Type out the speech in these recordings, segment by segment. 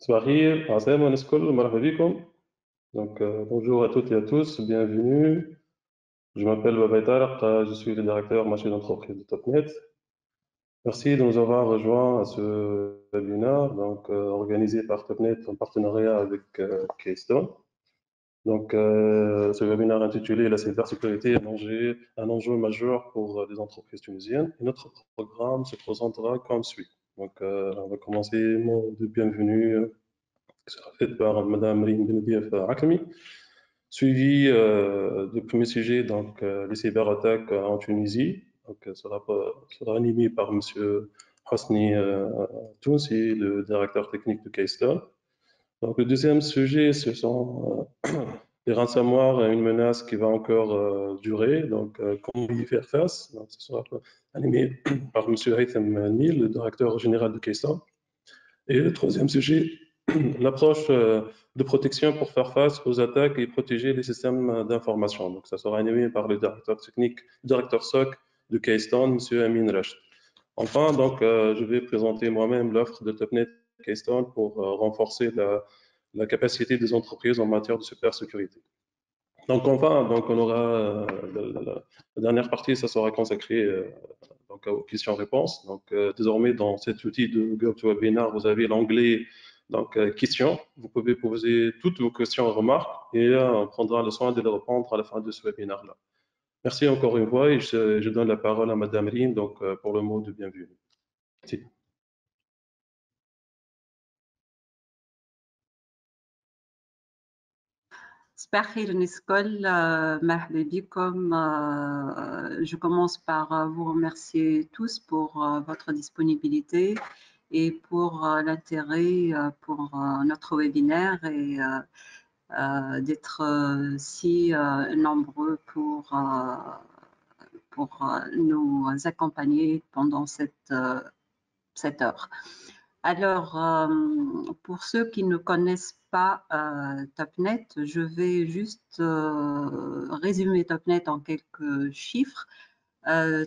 Swahili, Assalamu alaikum, marhaba bikum. Bonjour à toutes et à tous, bienvenue. Je m'appelle Babay Tarek, je suis le directeur marché d'entreprise de Topnet. Merci de nous avoir rejoints à ce webinaire organisé par Topnet en partenariat avec Keystone. Ce webinaire intitulé La cybersécurité, un enjeu majeur pour les entreprises tunisiennes. Et notre programme se présentera comme suit. On va commencer de bienvenue qui sera faite par Madame Rine Benedief Aklami, suivi du premier sujet, les cyberattaques en Tunisie. Sera animé par Monsieur Hosni Tounsi, le directeur technique de Keystone. Le deuxième sujet, ce sont les ransomware, une menace qui va encore durer. Comment y faire face? Ce sera animé par Monsieur Haytham Nil, le directeur général de Keystone. Et le troisième sujet, l'approche de protection pour faire face aux attaques et protéger les systèmes d'information. Donc, ça sera animé par le directeur technique, directeur SOC de Keystone, M. Amin Rachid. Enfin, je vais présenter moi-même l'offre de Topnet Keystone pour renforcer la capacité des entreprises en matière de cybersécurité. On aura la dernière partie, ça sera consacré aux questions-réponses. Désormais, dans cet outil de GoToWebinar, vous avez l'onglet questions. Vous pouvez poser toutes vos questions et remarques et on prendra le soin de les répondre à la fin de ce webinaire-là. Merci encore une fois et je donne la parole à Madame Rine pour le mot de bienvenue. Merci. Je commence par vous remercier tous pour votre disponibilité et pour l'intérêt pour notre webinaire et d'être si nombreux pour nous accompagner pendant cette heure. Alors, pour ceux qui ne connaissent pas Topnet, je vais juste résumer Topnet en quelques chiffres.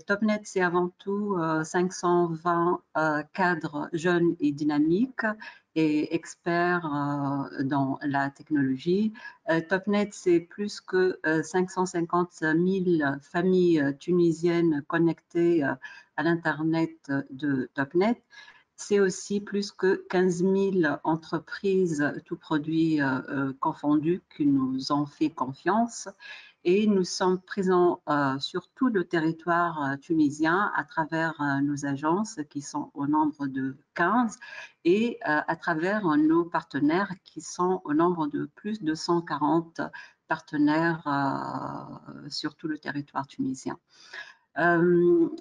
Topnet, c'est avant tout 520 cadres jeunes et dynamiques et experts dans la technologie. Topnet, c'est plus que 550 000 familles tunisiennes connectées à l'Internet de Topnet. C'est aussi plus que 15 000 entreprises, tous produits confondus, qui nous ont fait confiance. Et nous sommes présents sur tout le territoire tunisien à travers nos agences qui sont au nombre de 15 et à travers nos partenaires qui sont au nombre de plus de 140 partenaires sur tout le territoire tunisien. Nous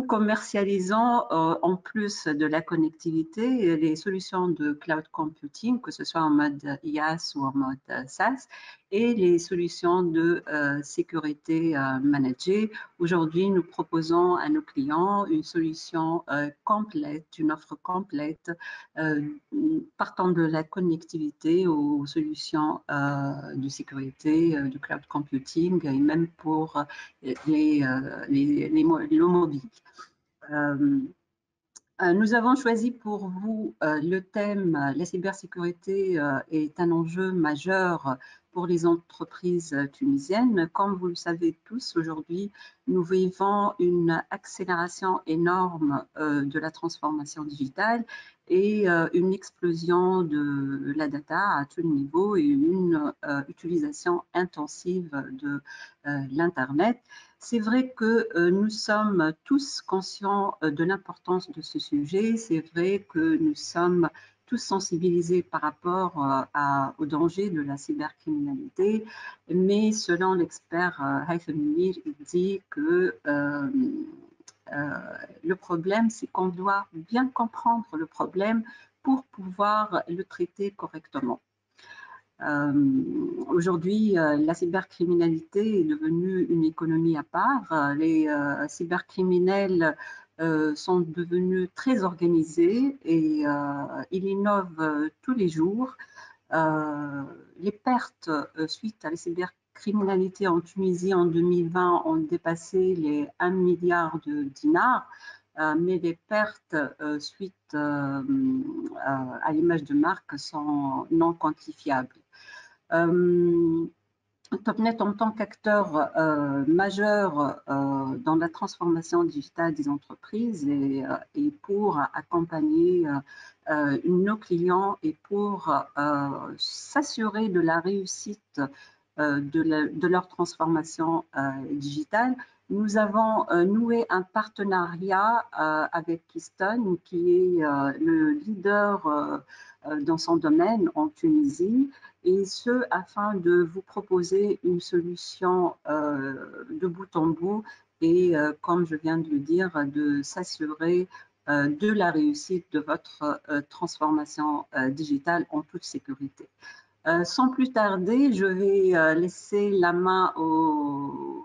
commercialisons en plus de la connectivité les solutions de cloud computing, que ce soit en mode IaaS ou en mode SaaS, et les solutions de sécurité managée. Aujourd'hui, nous proposons à nos clients une solution complète, une offre complète, partant de la connectivité aux solutions de sécurité, de cloud computing, et même pour le mobile. Nous avons choisi pour vous le thème « La cybersécurité est un enjeu majeur pour les entreprises tunisiennes ». Comme vous le savez tous, aujourd'hui, nous vivons une accélération énorme de la transformation digitale et une explosion de la data à tous les niveaux et une utilisation intensive de l'Internet. C'est vrai que nous sommes tous conscients de l'importance de ce sujet. C'est vrai que nous sommes tous sensibilisés par rapport au danger de la cybercriminalité. Mais selon l'expert Haytham Nil, il dit que le problème, c'est qu'on doit bien comprendre le problème pour pouvoir le traiter correctement. Aujourd'hui, la cybercriminalité est devenue une économie à part. Les cybercriminels sont devenus très organisés et ils innovent tous les jours. Les pertes suite à la cybercriminalité en Tunisie en 2020 ont dépassé les 1 milliard de dinars. mais les pertes suite à l'image de marque sont non quantifiables. Topnet, en tant qu'acteur majeur dans la transformation digitale des entreprises et pour accompagner nos clients et pour s'assurer de la réussite de leur transformation digitale, nous avons noué un partenariat avec Keystone, qui est le leader dans son domaine en Tunisie, et ce, afin de vous proposer une solution de bout en bout et, comme je viens de le dire, de s'assurer de la réussite de votre transformation digitale en toute sécurité. Sans plus tarder, je vais laisser la main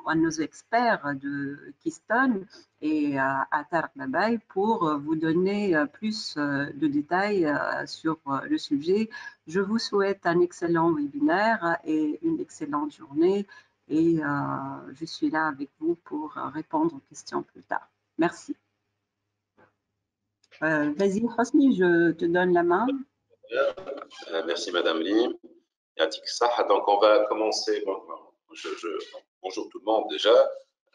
à nos experts de Keystone et à Tarek Babaï pour vous donner plus de détails sur le sujet. Je vous souhaite un excellent webinaire et une excellente journée, et je suis là avec vous pour répondre aux questions plus tard. Merci. Vas-y, Hosni, je te donne la main. Merci, Madame Lee. Donc, on va commencer. Bonjour tout le monde déjà.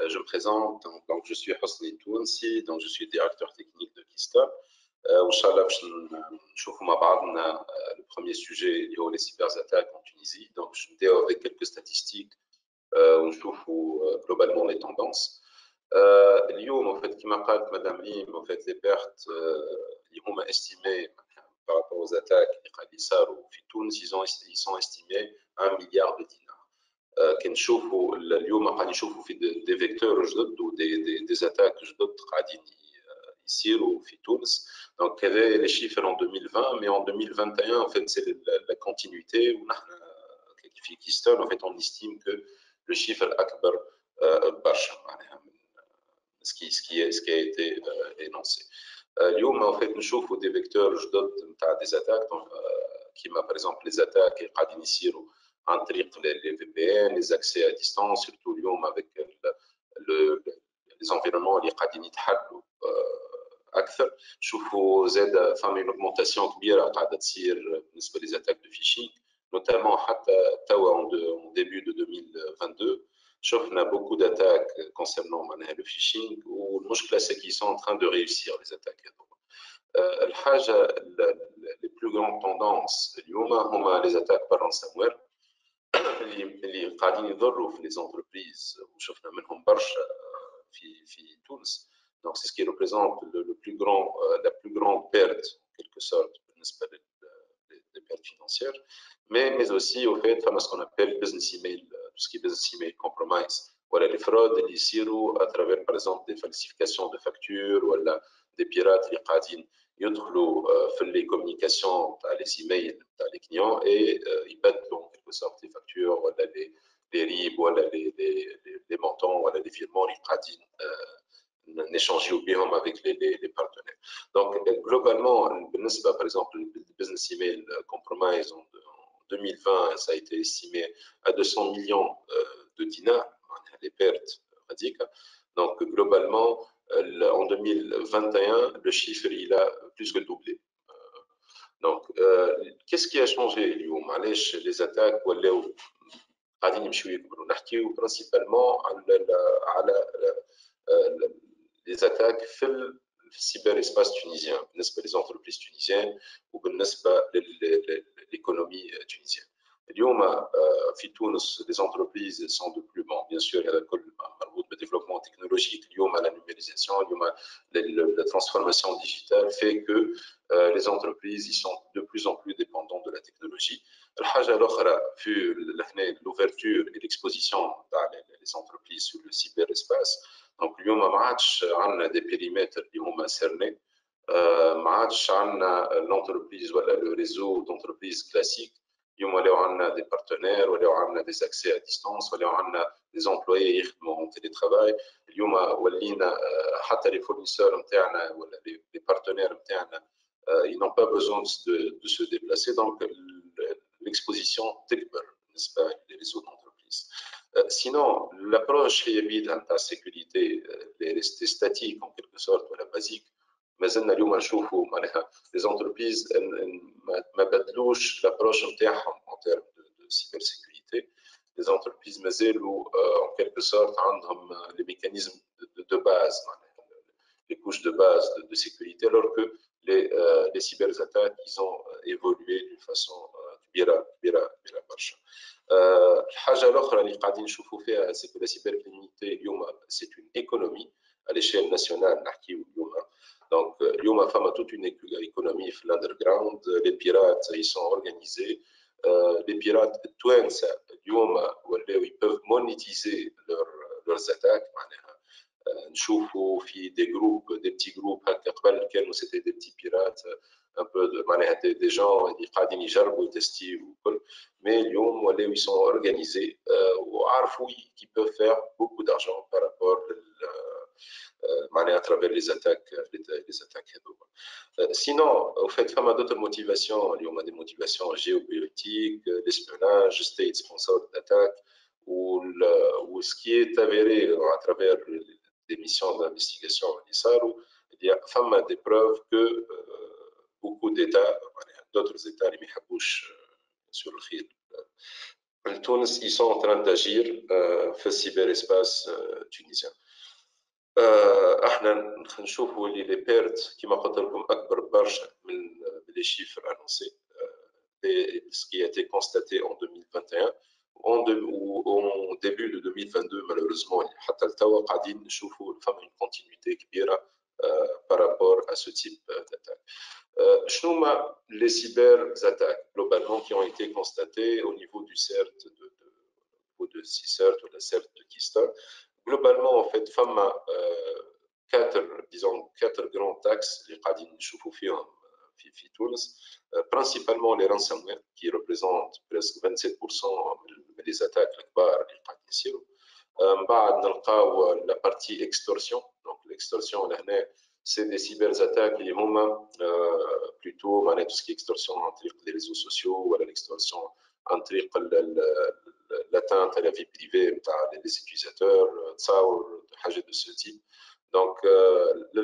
Je me présente. Donc, je suis Hosni Tounsi, donc je suis directeur technique de Keystone. Inch'Allah, نشوفوا مع بعضنا le premier sujet lié aux cyberattaques en Tunisie. Donc, je vais avec quelques statistiques ونشوفوا globalement les tendances. اليوم en fait كما قالت مدام ليم en fait les pertes اللي هما estimées par rapport aux attaques اللي قاعد يصاروا في تونس ils sont estimés à 1 milliard de dinars. كنشوفوا اليوم قاعد نشوفوا في des vecteurs جدد و des attaques جدد قاعدين يصيروا في تونس. Donc هذا les chiffres en 2020, mais en 2021 en fait c'est la continuité ونحن في Keystone en fait on estime que le chiffre الأكبر برشا معناها ce qui a été énoncé. اليوم en fait نشوفوا des vecteurs جدد نتاع des attaques كيما par exemple les attaques اللي قاعدين يصيروا عن طريق les VPN, les accès à distance, surtout اليوم avec les environnements اللي قاعدين يتحلوا اكثر. نشوفوا زاد فما une augmentation كبيره قاعده تصير بالنسبه les attaques de phishing, notamment حتى توا en début de 2022 شفنا beaucoup d'attaques concernant le phishing, où المشكله c'est qu'ils sont en train de réussir les attaques. الحاجه les plus grandes tendances اليوم هما les attaques par ransomware اللي قاعدين يضروا في les entreprises وشفنا منهم برشا في تونس. Donc c'est ce qui représente la plus grande perte en quelque sorte بالنسبه des pertes financières, mais aussi au fait ce qu'on appelle business email, tout ce qui est business email compromise. Voilà les fraudes اللي يصيروا à travers par exemple des falsifications de factures ou des pirates اللي قاعدين يدخلوا في les communications تاع les emails تاع les clients et يبدلوا en quelque sorte les factures ولا les RIB ولا les montants ولا les virements اللي قاعدين نéchanger بهم avec les partenaires. Donc globalement, par exemple, le business email compromise en 2020, ça a été estimé à 200 millions de dinars, les pertes radicales. Donc globalement, en 2021, le chiffre il a plus que doublé. Donc qu'est-ce qui a changé اليوم؟ علاش les attaques ولاو قاعدين يمشيو يكبروا؟ نحكيو principalement على les attaques في السيبر اسباس tunisien بالنسبه les entreprises tunisiennes وبالنسبه l'économie tunisienne. اليوم في تونس les entreprises sont de plus bon bien sûr هذا كل مربوط بالديفلوبمون تكنولوجيك. اليوم la numérisation, اليوم la transformation digitale fait que les entreprises ils sont de plus en plus dépendants de la technologie. الحاجه الاخرى في l'ouverture et l'exposition des entreprises sur le cyberespace. Donc اليوم ما عادش عندنا des périmètres اللي هما cernés, ما عادش عندنا l'entreprise ولا le réseau d'entreprises classiques. اليوم ولاو عندنا des partenaires ولاو عندنا des accès à distance ولاو عندنا des employés يخدموا en télétravail. اليوم ولينا حتى les fournisseurs نتاعنا ولا les partenaires نتاعنا ils n'ont pas besoin de se déplacer, donc l'exposition تكبر بالنسبه للريزو d'entreprise. Sinon, l'approche هي بيدها نتاع السيكوريتي ريستي ستاتيك en quelque sorte ولا بازيك. مازلنا اليوم نشوفوا معناها لي زونتربريز ما بدلوش l'approche نتاعهم en termes de cybersécurité. Les entreprises مازالوا en quelque sorte عندهم les mécanismes de base, les couches de base de sécurité, alors que les cyberattaques ils ont évolué d'une façon كبيرة برشا. الحاجة الأخرى اللي قاعدين نشوفوا فيها c'est que la cybercriminalité اليوم c'est une économie à l'échelle nationale نحكيو اليوم. Donc اليوم فما toute une économie في l'underground. Les pirates ils sont organisés. Les pirates التوانسة اليوم ولاو ils peuvent monétiser leurs attaques. معناها نشوفوا في des groupes des petits groupes هكا قبل كانوا c'était des petits pirates un peu de معناها des gens اللي قاعدين يجربوا يتستيو وكل. Mais اليوم ولاو ils sont organisés وعرفوا qu'ils peuvent faire beaucoup d'argent par rapport à travers les attaques هذوما. Sinon, au fait, il y a d'autres motivations. Il y a des motivations géopolitiques, l'espionnage, state sponsored d'attaque, ou ce qui est avéré à travers des missions d'investigation. Il y a des preuves que beaucoup d'États, d'autres États, les Mihabouch sur le khir, Tunis, ils sont en train d'agir dans le cyberespace tunisien. احنا نشوفوا اللي لي بيرت كما قلت لكم اكبر برشا من لي شيفر انونسي ce qui a été constaté en 2021 au début de 2022 malheureusement حتى لتوا قاعدين نشوفوا فما une continuité كبيره par rapport à ce type d'attaque. شنو هما les cyberattaques globalement qui ont été constatées au niveau du CERT de CICERT ou de la CERT de Keystone. Globalement, en fait, فما quatre grands axes اللي قاعدين نشوفوا فيهم في تونس. Principalement les ransomware qui représentent presque 27% des attaques الكبار اللي قاعدين يصيروا. من بعد نلقاو la partie extorsion. Donc l'extorsion لهنا c'est des cyberattaques اللي هما plutôt معناها tout ce qui est extorsion عن طريق les réseaux sociaux ولا l'extorsion عن طريق l'atteinte à la vie privée des utilisateurs, de ce type. Donc, le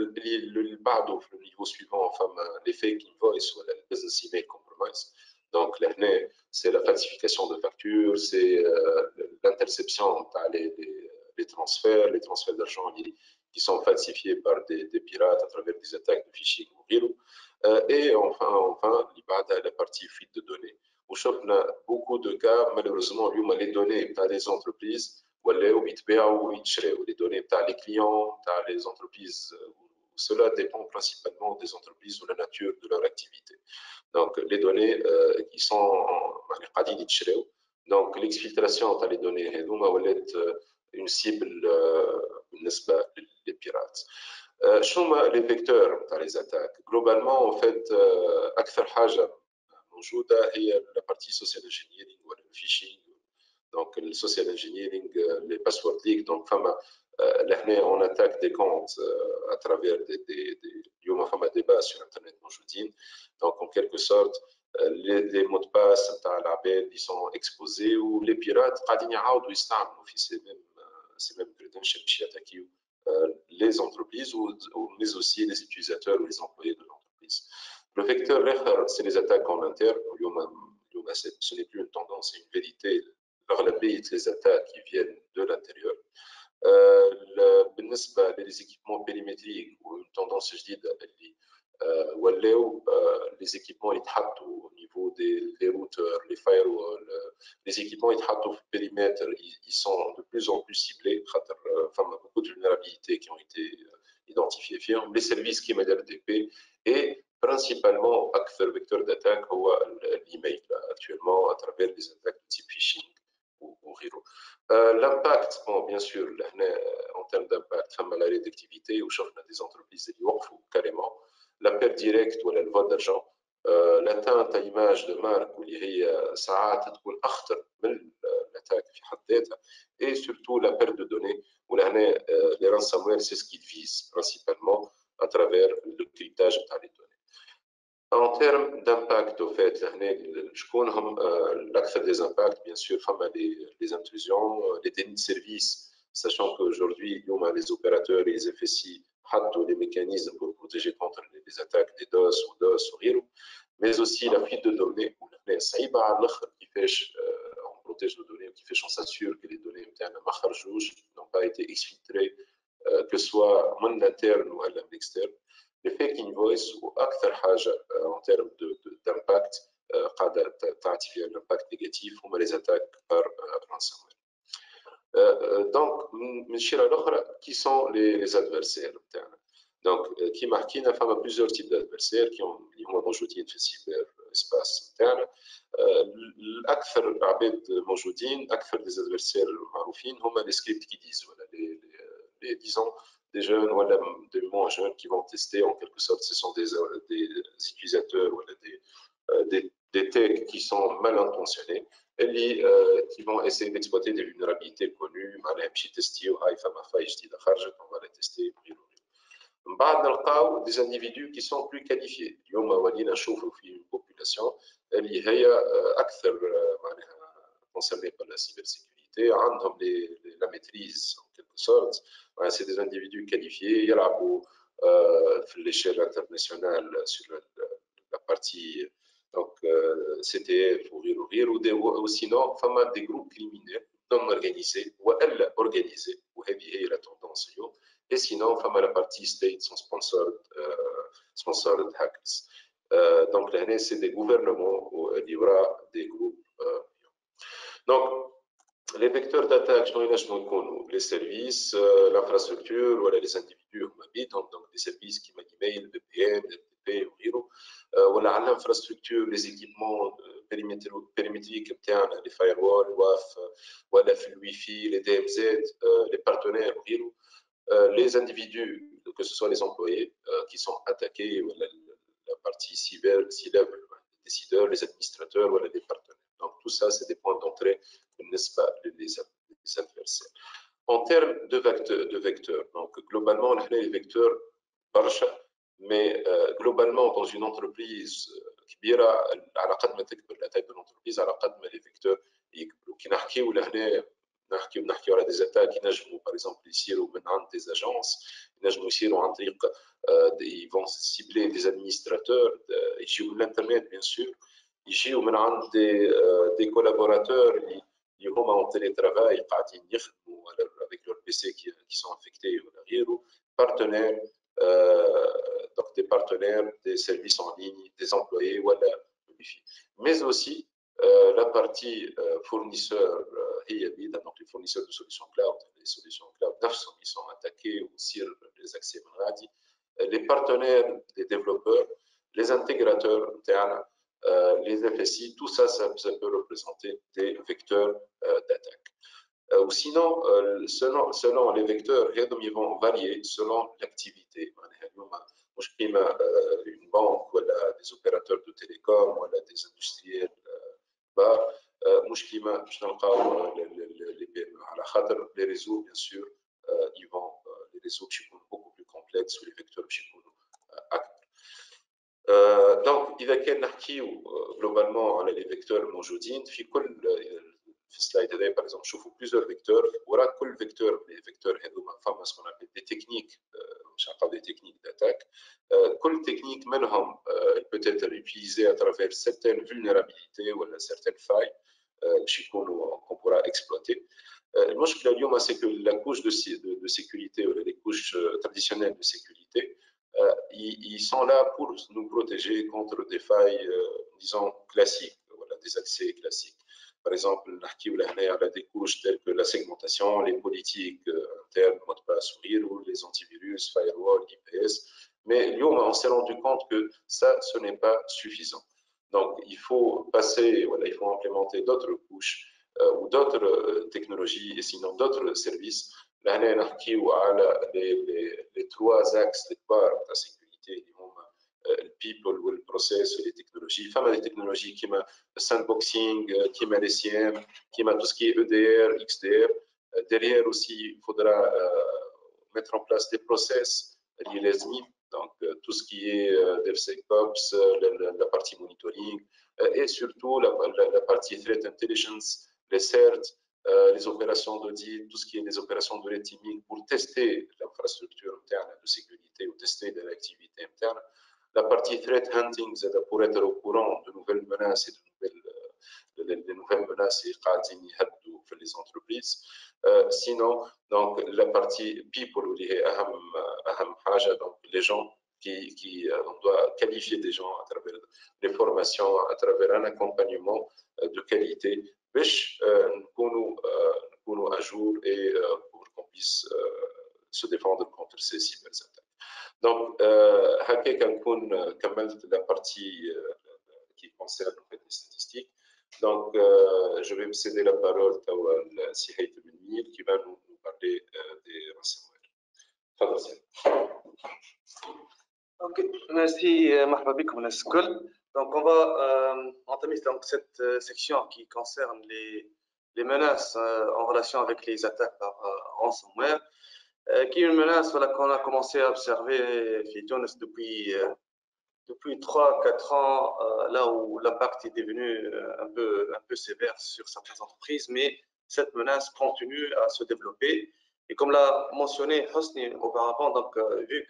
niveau suivant, enfin, les fake invoice ou la business email compromise. Donc, c'est la falsification de factures, c'est l'interception des transferts d'argent qui sont falsifiés par des pirates à travers des attaques de phishing ou Giro. Et enfin, la partie fuite de données. On a beaucoup de cas, malheureusement, les données des entreprises, ou les données des clients, les entreprises. Cela dépend principalement des entreprises ou de la nature de leur activité. Donc, les données qui sont donc l'exfiltration des données, une cible, les pirates. Les vecteurs des attaques. Globalement, en fait, أكثر حاجة موجودة هي la partie social engineering ou le phishing. Donc le social engineering, les password leaks. Donc لهنا on attaque des comptes à travers اليوم فما débat sur internet موجودين. Donc en quelque sorte les mots de passe نتاع العباد ils sont exposés ou les pirates قاعدين يعاودوا يستعملوا في ces mêmes credentials باش ياتاكيو les entreprises mais aussi les utilisateurs ou les employés de l'entreprise. Le vecteur, c'est les attaques en interne. Ce n'est plus une tendance, c'est une vérité. Les attaques qui viennent de l'intérieur. Les équipements périmétriques, ou une tendance, je dis, les équipements au niveau des routeurs, les firewalls, les équipements au périmètre, ils sont de plus en plus ciblés. Enfin, beaucoup de vulnérabilités qui ont été identifiées. Les services qui m'aident RDP et principalement, le vecteur d'attaque est l'email actuellement à travers des attaques de type phishing ou Hero. L'impact, bon, bien sûr, en termes d'impact, l'arrêt d'activité, où on a des entreprises qui ont carrément la perte directe ou le vol d'argent, l'atteinte à l'image de marque ou ساعات تكون أخطر من l'attaque في حد ذاتها, et surtout la perte de données où les ransomware c'est ce qu'ils visent principalement à travers le cryptage des données. En termes d'impact, au fait, l'acteur des impacts, bien sûr, les intrusions, les dénis de service, sachant qu'aujourd'hui, les opérateurs et les FSI ont les mécanismes pour protéger contre les attaques des DOS ou DOS ou RIRO, mais aussi la fuite de données. On protège nos données, on s'assure que les données n'ont pas été exfiltrées, que ce soit l'interne ou l'externe. L'effet invoice ou أكثر حاجة en termes d'impact تعطي فيها l'impact négatif هما les attaques par ransomware. Donc من الشيرة الأخرى qui sont les adversaires بتاعنا. Donc كيما حكينا فما plusieurs types d'adversaires اللي هما موجودين في السيبر سباس بتاعنا. الأكثر عباد موجودين أكثر des adversaires معروفين هما les scripts qui disent ولا les disons des jeunes ou des moins jeunes qui vont tester en quelque sorte. Ce sont des utilisateurs ou des techs qui sont mal intentionnés et qui vont essayer d'exploiter des vulnérabilités connues. On va les tester. بعد نلقاو des individus qui sont plus qualifiés. اليوم ولينا نشوفوا في une population اللي هي أكثر معناها concernée par la cybersécurité, عندهم la maîtrise en quelque sorte. C'est des individus qualifiés, il y a l'échelle internationale sur la partie donc CTF ou RIR ou sinon des groupes criminels non organisés ou organisés ou هذه la tendance اليوم. Et sinon la partie state sont sponsored hackers. Donc là c'est des gouvernements où il y aura des groupes. Donc les vecteurs d'attaque, les services, l'infrastructure, voilà, les individus, donc des services qui m'a email, VPN, FTP, voilà, l'infrastructure, les équipements périmétriques, les firewalls, WAF, voilà, le Wi-Fi, les DMZ, les partenaires, les individus, que ce soit les employés qui sont attaqués, voilà, la partie cyber, C-level, les décideurs, les administrateurs, voilà, les partenaires. Donc tout ça, c'est des points d'entrée, n'est-ce pas, les adversaires. En termes de vecteurs, donc globalement, on a les vecteurs برشا, mais globalement, dans une entreprise كبيرة, على قد ما تكبر la taille de l'entreprise, على قد ما les vecteurs يكبروا. كي نحكيو لهنا نحكيو على des attaques ينجموا par exemple يصيروا من عند des agences, ينجموا يصيروا عن طريق ils vont cibler des administrateurs, يجيو من l'internet bien sûr. يجيو من عند des collaborateurs اللي هما en télétravail قاعدين يخدموا avec leurs PC qui sont infectés ولا غيره. Partenaires, donc des partenaires, des services en ligne, des employés, voilà, mais aussi la partie fournisseur, donc les fournisseurs de solutions cloud, les solutions cloud qui sont attaqués ou sur les accès maladies, les partenaires des développeurs, les intégrateurs, les FSI, tout ça, ça peut représenter des vecteurs d'attaque. Ou sinon, selon les vecteurs, ils vont varier selon l'activité. Une banque, ou des opérateurs de télécom, ou des industriels, les réseaux, bien sûr, les réseaux qui sont beaucoup plus complexes ou les vecteurs qui sont donc, إذا كان نحكيو globalement على les vecteurs موجودين في كل slide هذا par exemple نشوفوا plusieurs vecteurs وراء كل vecteur les vecteurs هذوما فما ce qu'on appelle des techniques مش نقول des techniques d'attaque. كل technique منهم peut être utilisée à travers certaines vulnérabilités ou certaines failles qu'on pourra exploiter. المشكلة اليوم c'est que la couche de sécurité ou les couches traditionnelles de sécurité ils sont là pour nous protéger contre des failles, disons, classiques, voilà, des accès classiques. Par exemple, on a des couches telles que la segmentation, les politiques internes, mot de passe ou les antivirus, firewall, IPS. Mais on s'est rendu compte que ça, ce n'est pas suffisant. Donc, il faut passer, voilà, il faut implémenter d'autres couches ou d'autres technologies et sinon d'autres services. Là, on a les trois axes de la sécurité, le people, le process et les technologies. Il y a des technologies qui ont le sandboxing, qui ont les SIEM, qui ont tout ce qui est EDR, XDR. Derrière aussi, il faudra mettre en place des process liés les NIF, donc tout ce qui est DevSecOps, la partie monitoring, et surtout la partie Threat Intelligence, les CERT, les opérations d'audit, tout ce qui est des opérations de red teaming pour tester l'infrastructure interne de sécurité ou tester de l'activité interne. La partie Threat Hunting, c'est pour être au courant de nouvelles menaces et de nouvelles menaces qui sont les entreprises. Sinon, donc, la partie People, donc les gens on doit qualifier des gens à travers les formations, à travers un accompagnement de qualité, nous à jour et pour qu'on puisse se défendre contre ces cyberattaques. Donc, هكاك نكون كملت la partie qui concerne en fait les statistiques. Donc, je vais me céder la parole à Si Haytham El-Mir qui va nous parler des ransomware. تفضل. Ok, merci, marhaba bik الناس الكل. Donc, on va entamer donc, cette section qui concerne les menaces en relation avec les attaques par ransomware, qui est une menace voilà, qu'on a commencé à observer depuis 3-4 ans, là où l'impact est devenu un peu sévère sur certaines entreprises, mais cette menace continue à se développer. Et comme l'a mentionné Hosni auparavant, donc, vu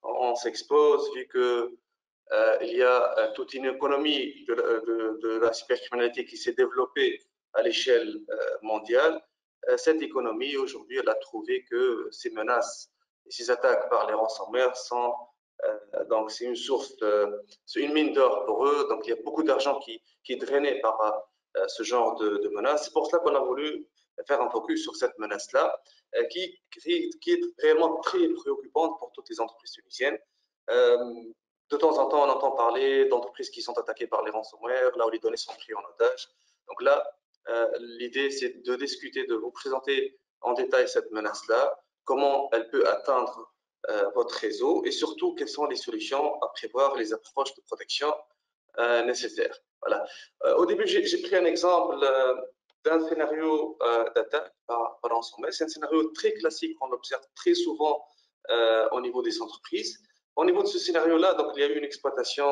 qu'on s'expose, vu qu'il y a toute une économie de la cybercriminalité qui s'est développée à l'échelle mondiale, cette économie aujourd'hui elle a trouvé que ces menaces et ces attaques par les ransomware sont donc c'est une source, c'est une mine d'or pour eux. Donc il y a beaucoup d'argent qui est drainé par ce genre de menaces. C'est pour cela qu'on a voulu faire un focus sur cette menace-là, qui est réellement très préoccupante pour toutes les entreprises tunisiennes. De temps en temps, on entend parler d'entreprises qui sont attaquées par les ransomware, là où les données sont prises en otage. Donc là, l'idée, c'est de discuter, de vous présenter en détail cette menace-là, comment elle peut atteindre votre réseau et surtout quelles sont les solutions à prévoir, les approches de protection nécessaires. Voilà. Au début, j'ai pris un exemple d'un scénario d'attaque par ransomware. C'est un scénario très classique qu'on observe très souvent au niveau des entreprises. Au niveau de ce scénario-là, donc il y a eu une exploitation,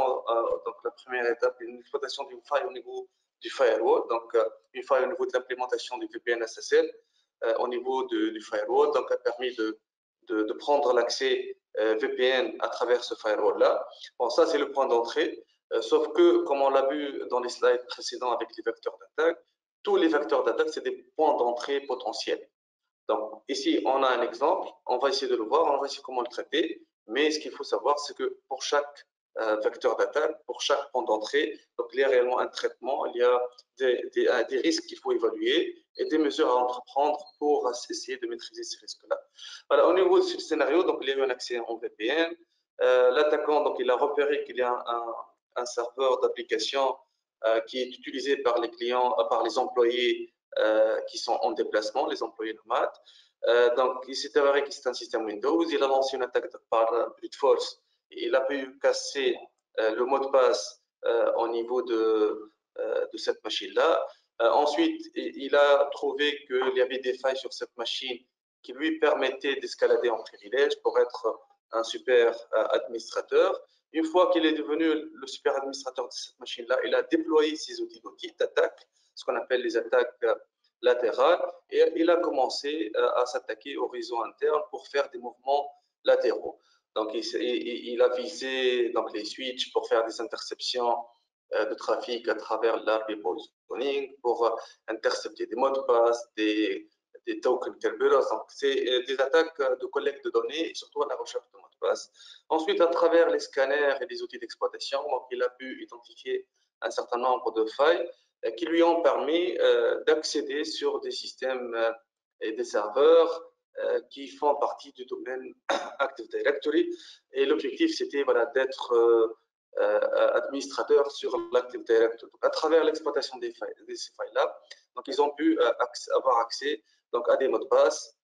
donc la première étape, une exploitation d'une faille au niveau du firewall, donc une faille au niveau de l'implémentation du VPN SSL au niveau du firewall, donc a permis de prendre l'accès VPN à travers ce firewall-là. Bon, ça, c'est le point d'entrée, sauf que, comme on l'a vu dans les slides précédents avec les vecteurs d'attaque, tous les vecteurs d'attaque, c'est des points d'entrée potentiels. Donc, ici, on a un exemple, on va essayer de le voir, on va essayer comment le traiter, mais ce qu'il faut savoir, c'est que pour chaque vecteur d'attaque, pour chaque point d'entrée, donc il y a réellement un traitement, il y a des risques qu'il faut évaluer et des mesures à entreprendre pour essayer de maîtriser ces risques-là. Voilà, au niveau de ce scénario, donc il y a eu un accès en VPN. L'attaquant, donc il a repéré qu'il y a un serveur d'application qui est utilisé par les clients, par les employés qui sont en déplacement, les employés nomades. Donc, il s'est avéré que c'est un système Windows. Il a lancé une attaque par brute force. Il a pu casser le mot de passe au niveau de cette machine-là. Ensuite, il a trouvé qu'il y avait des failles sur cette machine qui lui permettaient d'escalader en privilège pour être un super administrateur. Une fois qu'il est devenu le super administrateur de cette machine-là, il a déployé ses outils d'attaque, ce qu'on appelle les attaques latérales, et il a commencé à s'attaquer au réseau interne pour faire des mouvements latéraux. Donc, il a visé donc, les switches pour faire des interceptions de trafic à travers l'ARP positioning, pour intercepter des mots de passe, des tokens Kerberos. Donc, c'est des attaques de collecte de données et surtout à la recherche de mots de passe. Ensuite, à travers les scanners et les outils d'exploitation, il a pu identifier un certain nombre de failles qui lui ont permis d'accéder sur des systèmes et des serveurs qui font partie du domaine Active Directory. Et l'objectif, c'était voilà, d'être administrateur sur l'Active Directory. Donc, à travers l'exploitation de ces failles-là, donc ils ont pu avoir accès donc, à des mots de passe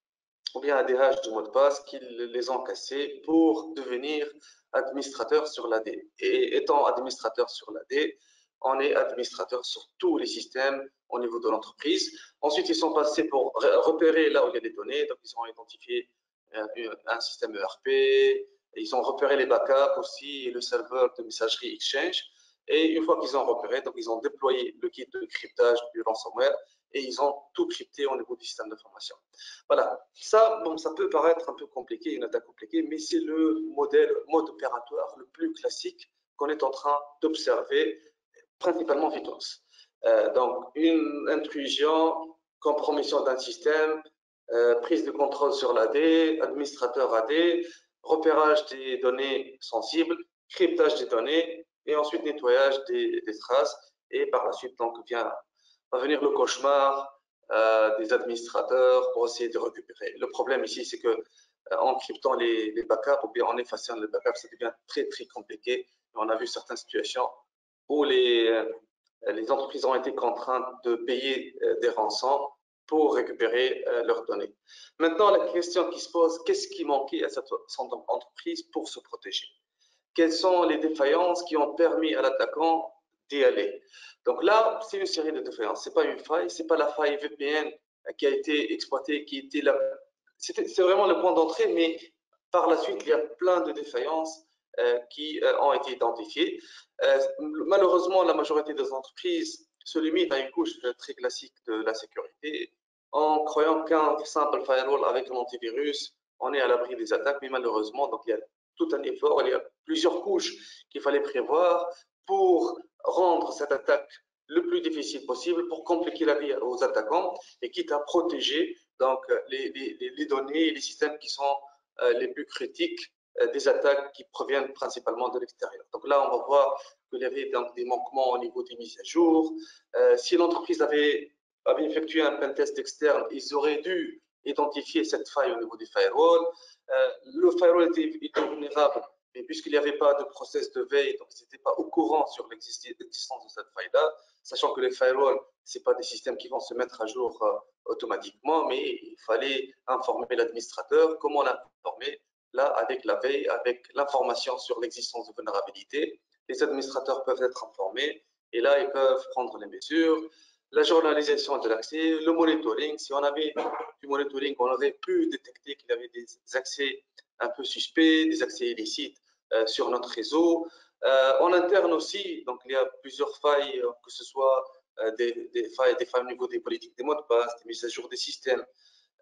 ou bien à des hashes de mots de passe qui les ont cassés pour devenir administrateur sur l'AD. Et étant administrateur sur l'AD, on est administrateur sur tous les systèmes au niveau de l'entreprise. Ensuite, ils sont passés pour repérer là où il y a des données. Donc, ils ont identifié un système ERP, Ils ont repéré les backups aussi et le serveur de messagerie Exchange. Et une fois qu'ils ont repéré, donc ils ont déployé le kit de cryptage du ransomware et ils ont tout crypté au niveau du système d'information. Voilà, ça, bon, ça peut paraître un peu compliqué, une attaque compliquée, mais c'est le mode opératoire le plus classique qu'on est en train d'observer, principalement Vitons. Donc, une intrusion, compromission d'un système, prise de contrôle sur l'AD, administrateur AD, repérage des données sensibles, cryptage des données, et ensuite nettoyage des traces. Et par la suite, donc, va venir le cauchemar des administrateurs pour essayer de récupérer. Le problème ici, c'est que en cryptant les backups ou bien en effaçant les backups, ça devient très, très compliqué. On a vu certaines situations où les entreprises ont été contraintes de payer des rançons pour récupérer leurs données. Maintenant, la question qui se pose, qu'est-ce qui manquait à cette entreprise pour se protéger? Quelles sont les défaillances qui ont permis à l'attaquant d'y aller? Donc là, c'est une série de défaillances. Ce n'est pas une faille, ce n'est pas la faille VPN qui a été exploitée, qui était là. C'est vraiment le point d'entrée, mais par la suite, il y a plein de défaillances qui ont été identifiées. Malheureusement, la majorité des entreprises se limitent à une couche très classique de la sécurité en croyant qu'un simple firewall avec un antivirus, on est à l'abri des attaques, mais malheureusement, donc il y a tout un effort, il y a plusieurs couches qu'il fallait prévoir pour rendre cette attaque le plus difficile possible, pour compliquer la vie aux attaquants et quitte à protéger donc, les données et les systèmes qui sont les plus critiques des attaques qui proviennent principalement de l'extérieur. Donc là, on va voir qu'il y avait donc, des manquements au niveau des mises à jour. Si l'entreprise avait effectué un pentest externe, ils auraient dû identifier cette faille au niveau des firewalls. Le firewall était vulnérable, mais puisqu'il n'y avait pas de process de veille, donc ils n'étaient pas au courant sur l'existence de cette faille-là, sachant que les firewalls, ce n'est pas des systèmes qui vont se mettre à jour automatiquement, mais il fallait informer l'administrateur. Comment l'informer? Là, avec la veille, avec l'information sur l'existence de vulnérabilité, les administrateurs peuvent être informés et là, ils peuvent prendre les mesures. La journalisation de l'accès, le monitoring. Si on avait du monitoring, on aurait pu détecter qu'il y avait des accès un peu suspects, des accès illicites sur notre réseau. En interne aussi, donc il y a plusieurs failles, que ce soit des failles au niveau des politiques des mots de passe, des mises à jour des systèmes,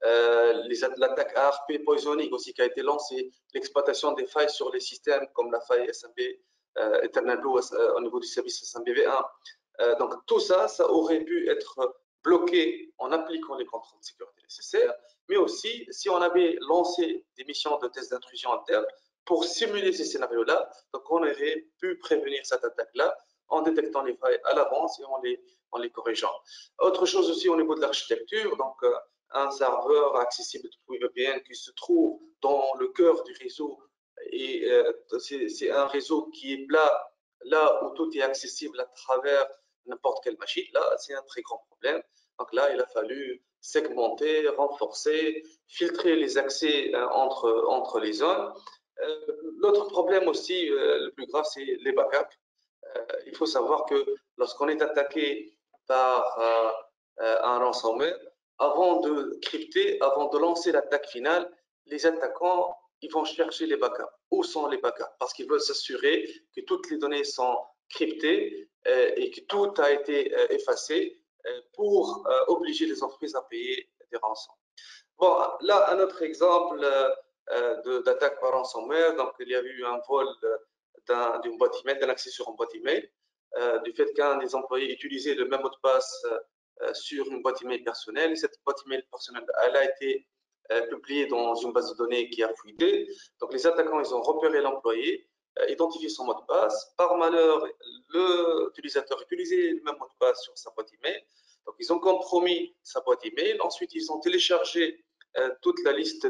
l'attaque ARP Poisoning aussi qui a été lancée, l'exploitation des failles sur les systèmes comme la faille SMB Eternal Blue au niveau du service SMBV1. Donc tout ça, ça aurait pu être bloqué en appliquant les contrôles de sécurité nécessaires, mais aussi si on avait lancé des missions de tests d'intrusion interne pour simuler ces scénarios-là, donc on aurait pu prévenir cette attaque-là en détectant les failles à l'avance et en les corrigeant. Autre chose aussi au niveau de l'architecture, donc un serveur accessible depuis VPN qui se trouve dans le cœur du réseau et c'est un réseau qui est plat, là où tout est accessible à travers n'importe quelle machine, là, c'est un très grand problème. Donc là, il a fallu segmenter, renforcer, filtrer les accès entre les zones. L'autre problème aussi, le plus grave, c'est les backups. Il faut savoir que lorsqu'on est attaqué par un ransomware, avant de crypter, avant de lancer l'attaque finale, les attaquants ils vont chercher les backups. Où sont les backups? Parce qu'ils veulent s'assurer que toutes les données sont cryptées et que tout a été effacé pour obliger les entreprises à payer des rançons. Bon, là, un autre exemple d'attaque par ransomware. Donc, il y a eu un vol d'une boîte email, d'un accès sur une boîte email, du fait qu'un des employés utilisait le même mot de passe sur une boîte email personnelle. Et cette boîte email personnelle, elle a été publiée dans une base de données qui a fuité. Donc, les attaquants, ils ont repéré l'employé, identifié son mot de passe. Par malheur, l'utilisateur utilisait le même mot de passe sur sa boîte email. Donc, ils ont compromis sa boîte email. Ensuite, ils ont téléchargé toute la liste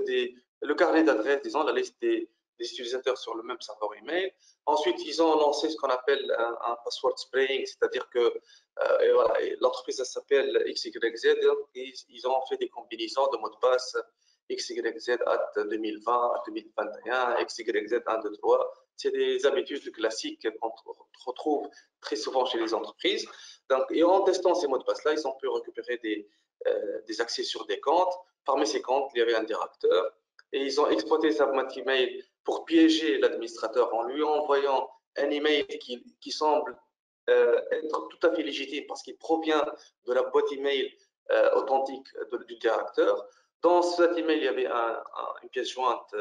le carnet d'adresses, disons, la liste des utilisateurs sur le même serveur email. Ensuite, ils ont lancé ce qu'on appelle un password spraying, c'est-à-dire que voilà, l'entreprise s'appelle XYZ et ils ont fait des combinaisons de mots de passe XYZ at 2020, at 2021, XYZ 1, 2, 3. C'est des habitudes classiques qu'on retrouve très souvent chez les entreprises. Donc, et en testant ces mots de passe-là, ils ont pu récupérer des accès sur des comptes. Parmi ces comptes, il y avait un directeur. et ils ont exploité sa boîte email pour piéger l'administrateur en lui envoyant un email qui semble être tout à fait légitime parce qu'il provient de la boîte email authentique du directeur. Dans cet email, il y avait une pièce jointe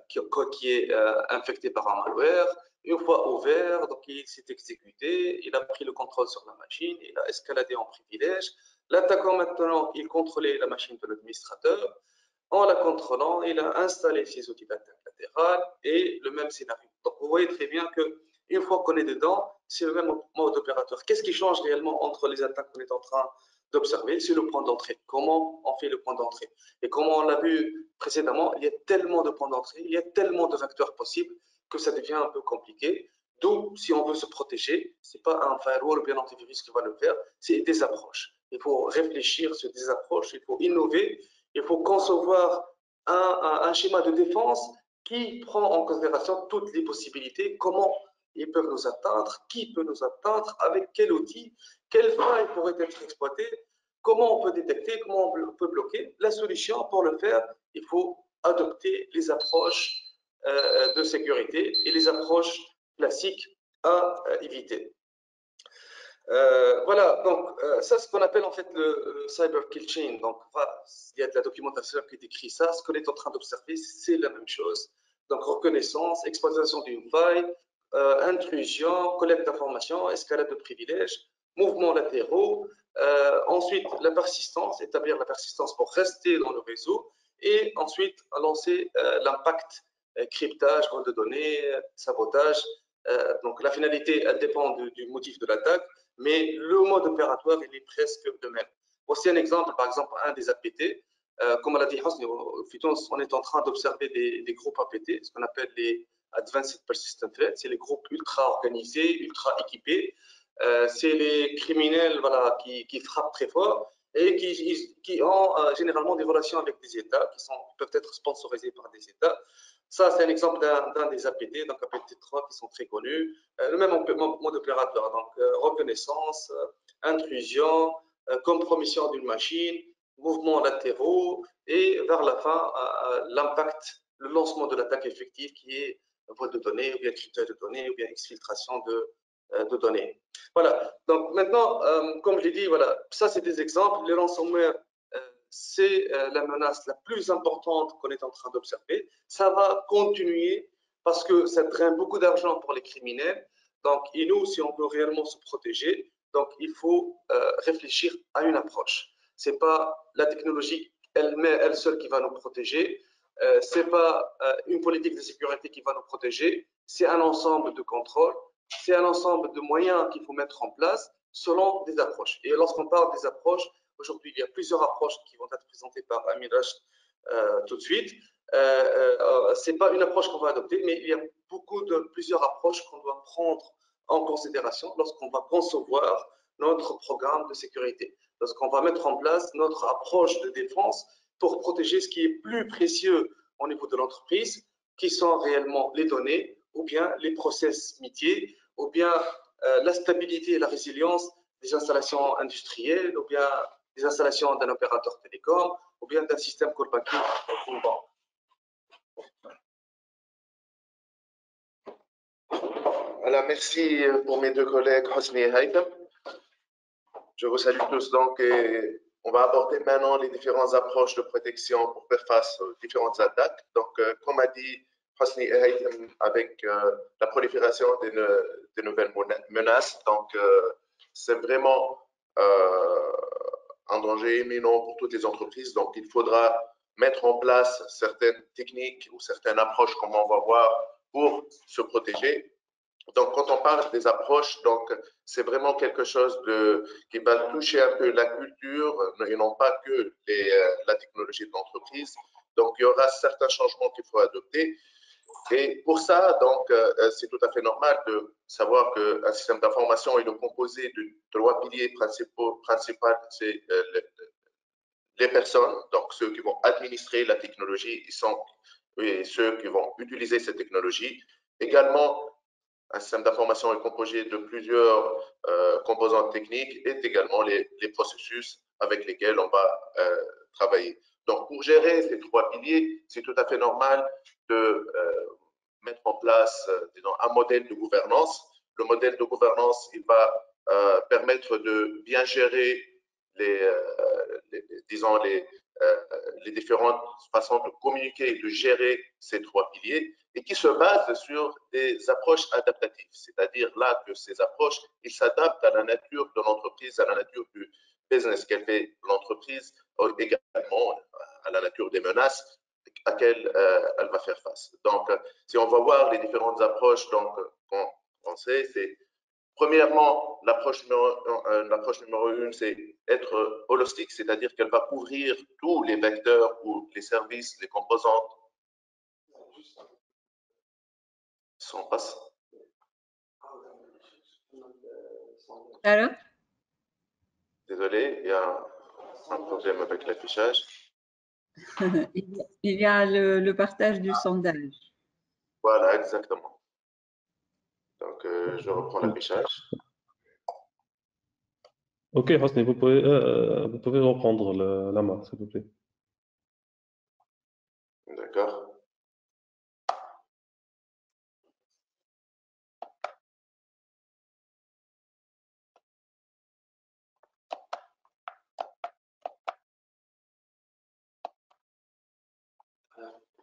qui est infectée par un malware. Une fois ouvert, donc il s'est exécuté, il a pris le contrôle sur la machine, il a escaladé en privilège. L'attaquant maintenant, il contrôlait la machine de l'administrateur. En la contrôlant, il a installé ses outils d'attaque latérale et le même scénario. Donc vous voyez très bien qu'une fois qu'on est dedans, c'est le même mode opérateur. Qu'est-ce qui change réellement entre les attaques qu'on est en train d'observer? C'est le point d'entrée. Comment on fait le point d'entrée? Et comme on l'a vu précédemment, il y a tellement de points d'entrée, il y a tellement de vecteurs possibles que ça devient un peu compliqué. D'où, si on veut se protéger, ce n'est pas un firewall ou bien antivirus qui va le faire, c'est des approches. Il faut réfléchir sur des approches, il faut innover, il faut concevoir un schéma de défense qui prend en considération toutes les possibilités, comment ils peuvent nous atteindre, qui peut nous atteindre, avec quel outil, quelle faille pourrait être exploitée, comment on peut détecter, comment on peut bloquer. La solution, pour le faire, il faut adopter les approches de sécurité et les approches classiques à éviter. Voilà, donc ça, ce qu'on appelle en fait le cyber kill chain. Donc, voilà, il y a de la documentation qui décrit ça. Ce qu'on est en train d'observer, c'est la même chose. Donc, reconnaissance, exploitation d'une faille, intrusion, collecte d'informations, escalade de privilèges, mouvements latéraux. Ensuite, la persistance, établir la persistance pour rester dans le réseau. Et ensuite, lancer l'impact, cryptage, vol de données, sabotage. Donc, la finalité, elle dépend du motif de l'attaque, mais le mode opératoire, il est presque le même. Voici un exemple, par exemple, un des APT. Comme l'a dit Hosni, on est en train d'observer des groupes APT, ce qu'on appelle les Advanced Persistent Threats. C'est les groupes ultra organisés, ultra équipés. C'est les criminels, voilà, qui frappent très fort et qui ont généralement des relations avec des États, qui peuvent être sponsorisés par des États. Ça, c'est un exemple d'un des APT, donc APT3 qui sont très connus. Le même mode opérateur, donc reconnaissance, intrusion, compromission d'une machine, mouvements latéraux et vers la fin, l'impact, le lancement de l'attaque effective qui est vol de données ou bien cryptage de données ou bien exfiltration de données. Voilà, donc maintenant, comme je l'ai dit, voilà, ça c'est des exemples. Les ransomware, c'est la menace la plus importante qu'on est en train d'observer. Ça va continuer parce que ça draine beaucoup d'argent pour les criminels. Donc, et nous, si on veut réellement se protéger, donc il faut réfléchir à une approche. Ce n'est pas la technologie elle seule qui va nous protéger. Ce n'est pas une politique de sécurité qui va nous protéger. C'est un ensemble de contrôles. C'est un ensemble de moyens qu'il faut mettre en place selon des approches. Et lorsqu'on parle des approches, aujourd'hui, il y a plusieurs approches qui vont être présentées par Amir Rashid tout de suite. Ce n'est pas une approche qu'on va adopter, mais il y a plusieurs approches qu'on doit prendre en considération lorsqu'on va concevoir notre programme de sécurité, lorsqu'on va mettre en place notre approche de défense pour protéger ce qui est plus précieux au niveau de l'entreprise, qui sont réellement les données, ou bien les process métiers, ou bien la stabilité et la résilience des installations industrielles, ou bien des installations d'un opérateur télécom, ou bien d'un système core banking ou banque. Voilà, merci pour mes deux collègues Hosni et Haytham. Je vous salue tous donc et on va aborder maintenant les différentes approches de protection pour faire face aux différentes attaques. Donc, comme a dit Hosni et Haytham, avec la prolifération des nouvelles menaces, donc c'est vraiment un danger imminent pour toutes les entreprises. Donc, il faudra mettre en place certaines techniques ou certaines approches, comme on va voir, pour se protéger. Donc, quand on parle des approches, donc c'est vraiment quelque chose qui va toucher un peu la culture et non pas que la technologie de l'entreprise. Donc, il y aura certains changements qu'il faut adopter. Et pour ça, donc, c'est tout à fait normal de savoir qu'un système d'information est composé de trois piliers principaux. C'est les personnes, donc ceux qui vont administrer la technologie et ceux qui vont utiliser cette technologie. Également, un système d'information est composé de plusieurs composantes techniques et également les processus avec lesquels on va travailler. Donc, pour gérer ces 3 piliers, c'est tout à fait normal de mettre en place disons, un modèle de gouvernance. Le modèle de gouvernance, il va permettre de bien gérer disons, les différentes façons de communiquer et de gérer ces 3 piliers et qui se basent sur des approches adaptatives. C'est-à-dire là que ces approches, ils s'adaptent à la nature de l'entreprise, à la nature du business qu'elle fait l'entreprise, également à la nature des menaces à laquelle elle va faire face. Donc, si on va voir les différentes approches qu'on sait, c'est premièrement, l'approche numéro 1, c'est être holistique, c'est-à-dire qu'elle va couvrir tous les vecteurs ou les services, les composantes. Si on passe. Alors? Désolé, il y a un problème avec l'affichage. Il y a le partage du sondage. Voilà, exactement. Donc, je reprends l'affichage. Ok, Hosni, vous pouvez reprendre la main, s'il vous plaît. D'accord.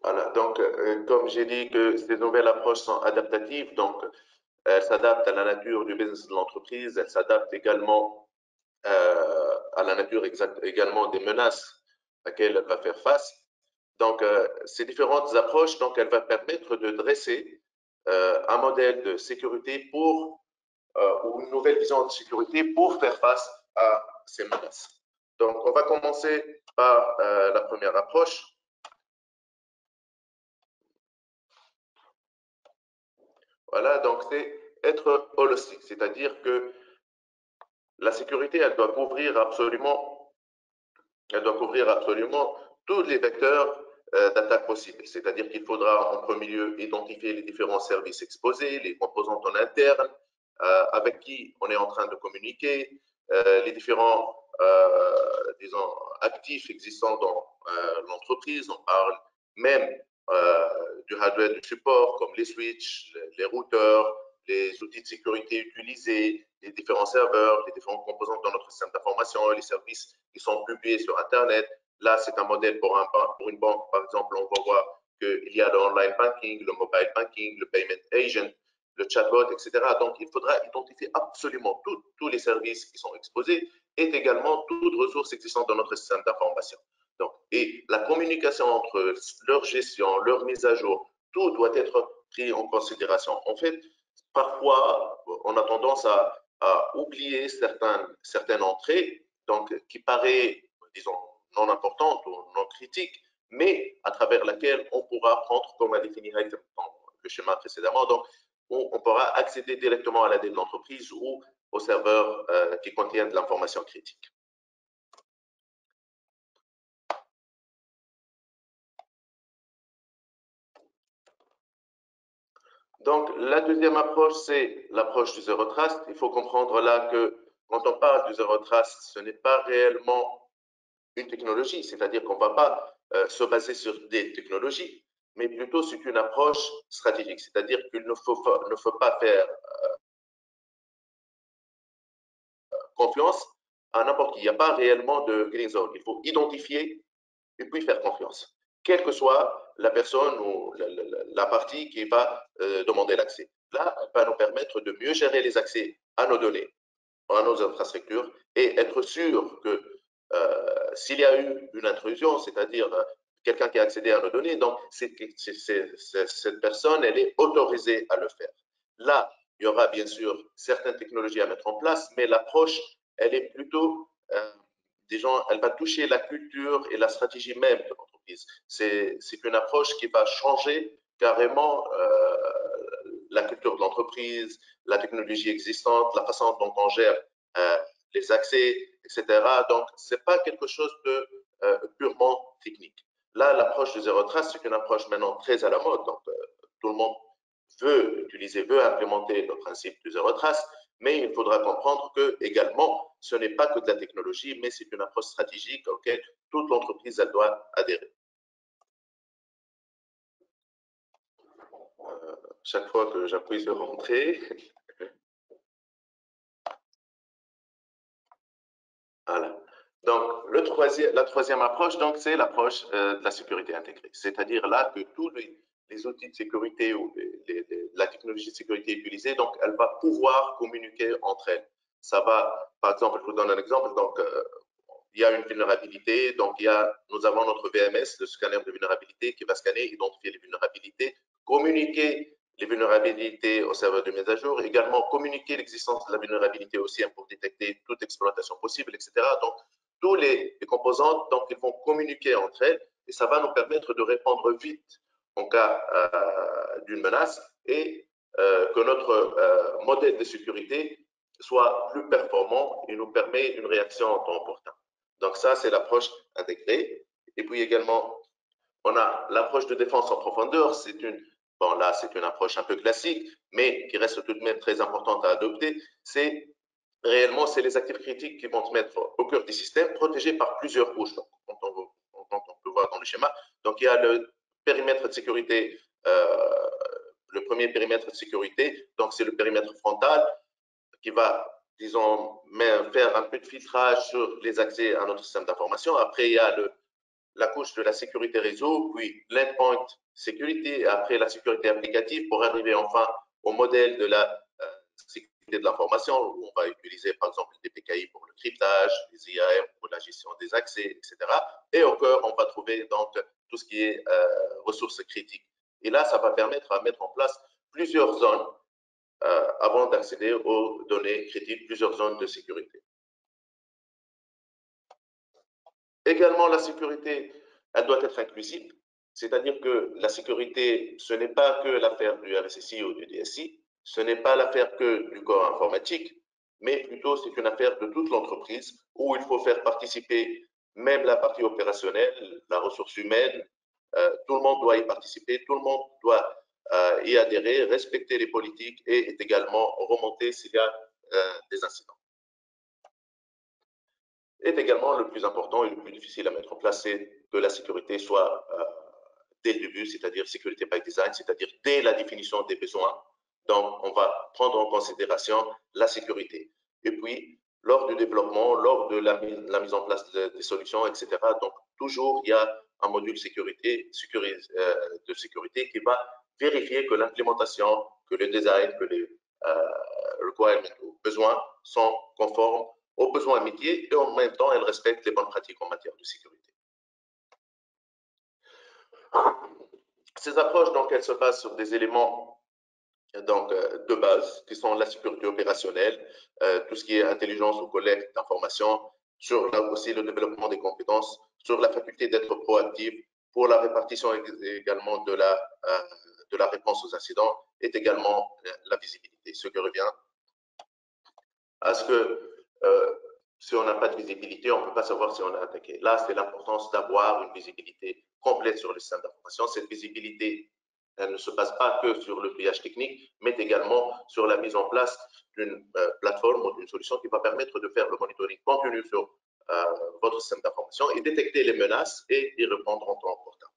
Voilà, donc comme j'ai dit que ces nouvelles approches sont adaptatives, donc elles s'adaptent à la nature du business de l'entreprise, elles s'adaptent également à la nature également des menaces auxquelles elle va faire face. Donc ces différentes approches, donc elles vont permettre de dresser un modèle de sécurité ou une nouvelle vision de sécurité pour faire face à ces menaces. Donc on va commencer par la première approche. Voilà, donc c'est être holistique, c'est-à-dire que la sécurité, elle doit couvrir absolument tous les vecteurs d'attaque possibles. C'est-à-dire qu'il faudra en premier lieu identifier les différents services exposés, les composantes en interne, avec qui on est en train de communiquer, les différents disons, actifs existants dans l'entreprise. On parle même du hardware de support comme les switches, les routeurs, les outils de sécurité utilisés, les différents serveurs, les différentes composantes dans notre système d'information, les services qui sont publiés sur Internet. Là, c'est un modèle pour une banque, par exemple, on va voir qu'il y a le online banking, le mobile banking, le payment agent, le chatbot, etc. Donc, il faudra identifier absolument tous les services qui sont exposés et également toutes ressources existantes dans notre système d'information. Donc, et la communication entre leur gestion, leur mise à jour, tout doit être pris en considération. En fait, parfois, on a tendance à oublier certaines entrées, donc qui paraît, disons, non importante ou non critique, mais à travers laquelle on pourra prendre, comme a défini dans le schéma précédemment, donc on pourra accéder directement à la donnée de l'entreprise ou aux serveurs qui contiennent de l'information critique. Donc, la deuxième approche, c'est l'approche du Zero Trust. Il faut comprendre là que quand on parle du Zero Trust, ce n'est pas réellement une technologie, c'est-à-dire qu'on ne va pas se baser sur des technologies, mais plutôt c'est une approche stratégique, c'est-à-dire qu'il ne faut pas faire confiance à n'importe qui. Il n'y a pas réellement de green zone. Il faut identifier et puis faire confiance, quelle que soit la personne ou la partie qui va demander l'accès. Là, elle va nous permettre de mieux gérer les accès à nos données, à nos infrastructures et être sûr que s'il y a eu une intrusion, c'est-à-dire quelqu'un qui a accédé à nos données, donc cette personne, elle est autorisée à le faire. Là, il y aura bien sûr certaines technologies à mettre en place, mais l'approche, elle est plutôt, disons, elle va toucher la culture et la stratégie même de l'entreprise. C'est une approche qui va changer carrément la culture de l'entreprise, la technologie existante, la façon dont on gère les accès, etc. Donc, ce n'est pas quelque chose de purement technique. Là, l'approche du Zero Trust, c'est une approche maintenant très à la mode. Donc, tout le monde veut implémenter le principe du Zero Trust, mais il faudra comprendre que également, ce n'est pas que de la technologie, mais c'est une approche stratégique auquel toute l'entreprise doit adhérer. Chaque fois que j'appuie sur Entrée, voilà. Donc, la troisième approche, c'est l'approche de la sécurité intégrée. C'est-à-dire là que tous les outils de sécurité ou la technologie de sécurité utilisée, donc elle va pouvoir communiquer entre elles. Ça va, par exemple, je vous donne un exemple, donc il y a une vulnérabilité, donc nous avons notre VMS, le scanner de vulnérabilité, qui va scanner, identifier les vulnérabilités, communiquer les vulnérabilités au serveur de mise à jour, également communiquer l'existence de la vulnérabilité au CIEM pour détecter toute exploitation possible, etc. Donc, tous les composantes, donc, ils vont communiquer entre elles et ça va nous permettre de répondre vite en cas d'une menace et que notre modèle de sécurité soit plus performant et nous permet une réaction en temps opportun. Donc, ça, c'est l'approche intégrée. Et puis également, on a l'approche de défense en profondeur. Bon, là, c'est une approche un peu classique, mais qui reste tout de même très importante à adopter. Réellement, c'est les actifs critiques qui vont se mettre au cœur du système, protégés par plusieurs couches, donc, quand on peut voir dans le schéma. Donc, il y a le périmètre de sécurité, le premier périmètre de sécurité, donc c'est le périmètre frontal qui va, disons, faire un peu de filtrage sur les accès à notre système d'information. Après, il y a la couche de la sécurité réseau, puis l'endpoint sécurité, et après la sécurité applicative pour arriver enfin au modèle de la sécurité de l'information où on va utiliser par exemple des PKI pour le cryptage, des IAM pour la gestion des accès, etc. Et au cœur, on va trouver donc tout ce qui est ressources critiques. Et là, ça va permettre à mettre en place plusieurs zones avant d'accéder aux données critiques, plusieurs zones de sécurité. Également, la sécurité, elle doit être inclusive, c'est-à-dire que la sécurité, ce n'est pas que l'affaire du RSSI ou du DSI, ce n'est pas l'affaire que du corps informatique, mais plutôt c'est une affaire de toute l'entreprise où il faut faire participer même la partie opérationnelle, la ressource humaine, tout le monde doit y participer, tout le monde doit y adhérer, respecter les politiques et également remonter s'il y a des incidents. Et également, le plus important et le plus difficile à mettre en place, c'est que la sécurité soit dès le début, c'est-à-dire sécurité by design, c'est-à-dire dès la définition des besoins. Donc, on va prendre en considération la sécurité. Et puis, lors du développement, lors de la mise en place des solutions, etc., donc toujours, il y a un module de sécurité qui va vérifier que l'implémentation, que le design, que les requirements ou besoins sont conformes aux besoins métiers et en même temps, elle respecte les bonnes pratiques en matière de sécurité. Ces approches, donc, elles se basent sur des éléments donc, de base, qui sont la sécurité opérationnelle, tout ce qui est intelligence ou collecte d'informations, sur là aussi le développement des compétences, sur la faculté d'être proactive, pour la répartition également de la réponse aux incidents, et également la visibilité, ce qui revient à ce que si on n'a pas de visibilité, on ne peut pas savoir si on a attaqué. Là, c'est l'importance d'avoir une visibilité complète sur le système d'information. Cette visibilité, elle ne se base pas que sur le pillage technique, mais également sur la mise en place d'une plateforme ou d'une solution qui va permettre de faire le monitoring continu sur votre système d'information et détecter les menaces et y répondre en temps opportun.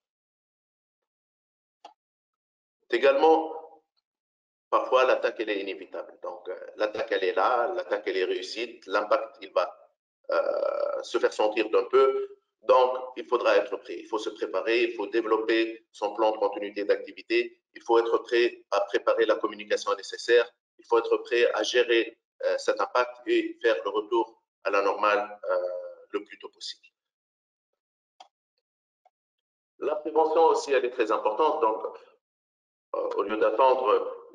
Également, parfois, l'attaque, elle est inévitable. Donc, l'attaque, elle est là, l'attaque, elle est réussie, l'impact, il va se faire sentir d'un peu. Donc, il faudra être prêt. Il faut se préparer, il faut développer son plan de continuité d'activité, il faut être prêt à préparer la communication nécessaire, il faut être prêt à gérer cet impact et faire le retour à la normale le plus tôt possible. La prévention aussi, elle est très importante. Donc, au lieu d'attendre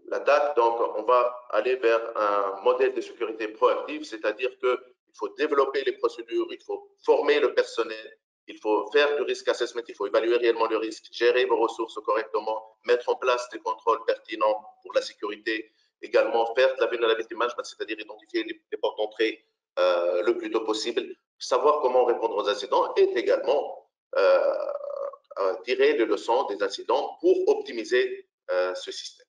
l'attaque, donc on va aller vers un modèle de sécurité proactive, c'est-à-dire qu'il faut développer les procédures, il faut former le personnel, il faut faire du risk assessment, il faut évaluer réellement le risque, gérer vos ressources correctement, mettre en place des contrôles pertinents pour la sécurité, également faire de la vulnerability management, c'est-à-dire identifier les portes d'entrée le plus tôt possible, savoir comment répondre aux incidents et également tirer les leçons des incidents pour optimiser ce système.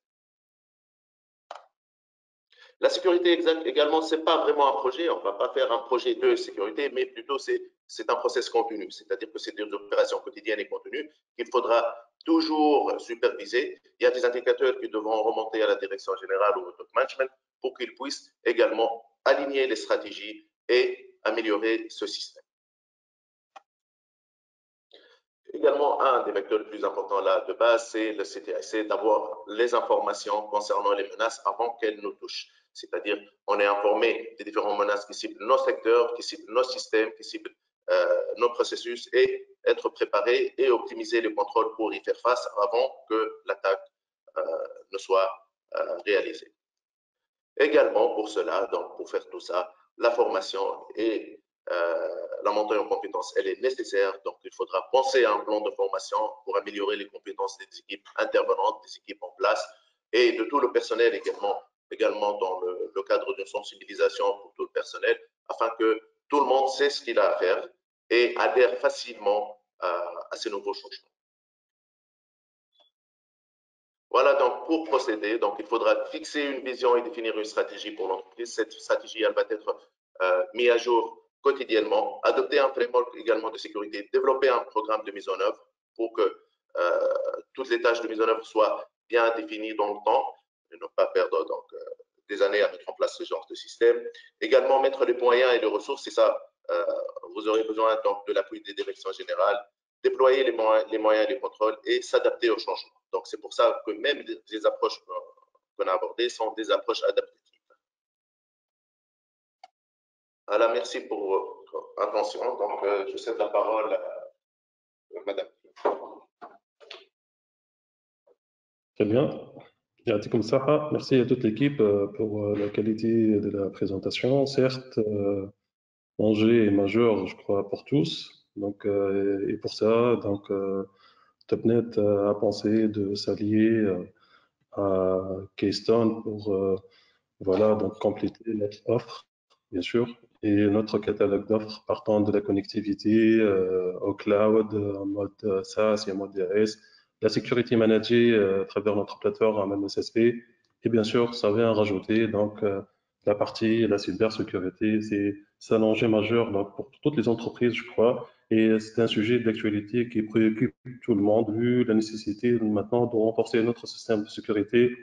La sécurité également, ce n'est pas vraiment un projet, on ne va pas faire un projet de sécurité, mais plutôt c'est un process continu, c'est-à-dire que c'est des opérations quotidiennes et continues qu'il faudra toujours superviser. Il y a des indicateurs qui devront remonter à la direction générale ou au top management pour qu'ils puissent également aligner les stratégies et améliorer ce système. Également, un des vecteurs les plus importants là de base, c'est le CTI, c'est d'avoir les informations concernant les menaces avant qu'elles nous touchent. C'est-à-dire, on est informé des différentes menaces qui ciblent nos secteurs, qui ciblent nos systèmes, qui ciblent nos processus et être préparé et optimiser les contrôles pour y faire face avant que l'attaque ne soit réalisée. Également, pour cela, donc pour faire tout ça, la formation et la montée en compétences, elle est nécessaire. Donc, il faudra penser à un plan de formation pour améliorer les compétences des équipes intervenantes, des équipes en place et de tout le personnel également dans le cadre d'une sensibilisation pour tout le personnel, afin que tout le monde sait ce qu'il a à faire et adhère facilement à ces nouveaux changements. Voilà, donc pour procéder, donc il faudra fixer une vision et définir une stratégie pour l'entreprise. Cette stratégie, elle va être mise à jour quotidiennement, adopter un framework également de sécurité, développer un programme de mise en œuvre pour que toutes les tâches de mise en œuvre soient bien définies dans le temps et ne pas perdre donc, des années à mettre en place ce genre de système. Également, mettre les moyens et les ressources, et ça, vous aurez besoin donc, de l'appui des directions générales, déployer les moyens et les contrôles et s'adapter aux changements. Donc, c'est pour ça que même les approches qu'on a abordées sont des approches adaptatives. Alors, merci pour votre attention. Donc, je cède la parole à Madame. Très bien. Merci à toute l'équipe pour la qualité de la présentation. Certes, l'enjeu est majeur, je crois, pour tous. Donc, et pour ça, donc, Topnet a pensé de s'allier à Keystone pour voilà, donc compléter notre offre, bien sûr, et notre catalogue d'offres partant de la connectivité au cloud, en mode SaaS et en mode DAS, la sécurité managée à travers notre plateforme MSSP, et bien sûr, ça vient rajouter donc la partie la cybersécurité, c'est un enjeu majeur donc, pour toutes les entreprises, je crois, et c'est un sujet d'actualité qui préoccupe tout le monde, vu la nécessité maintenant de renforcer notre système de sécurité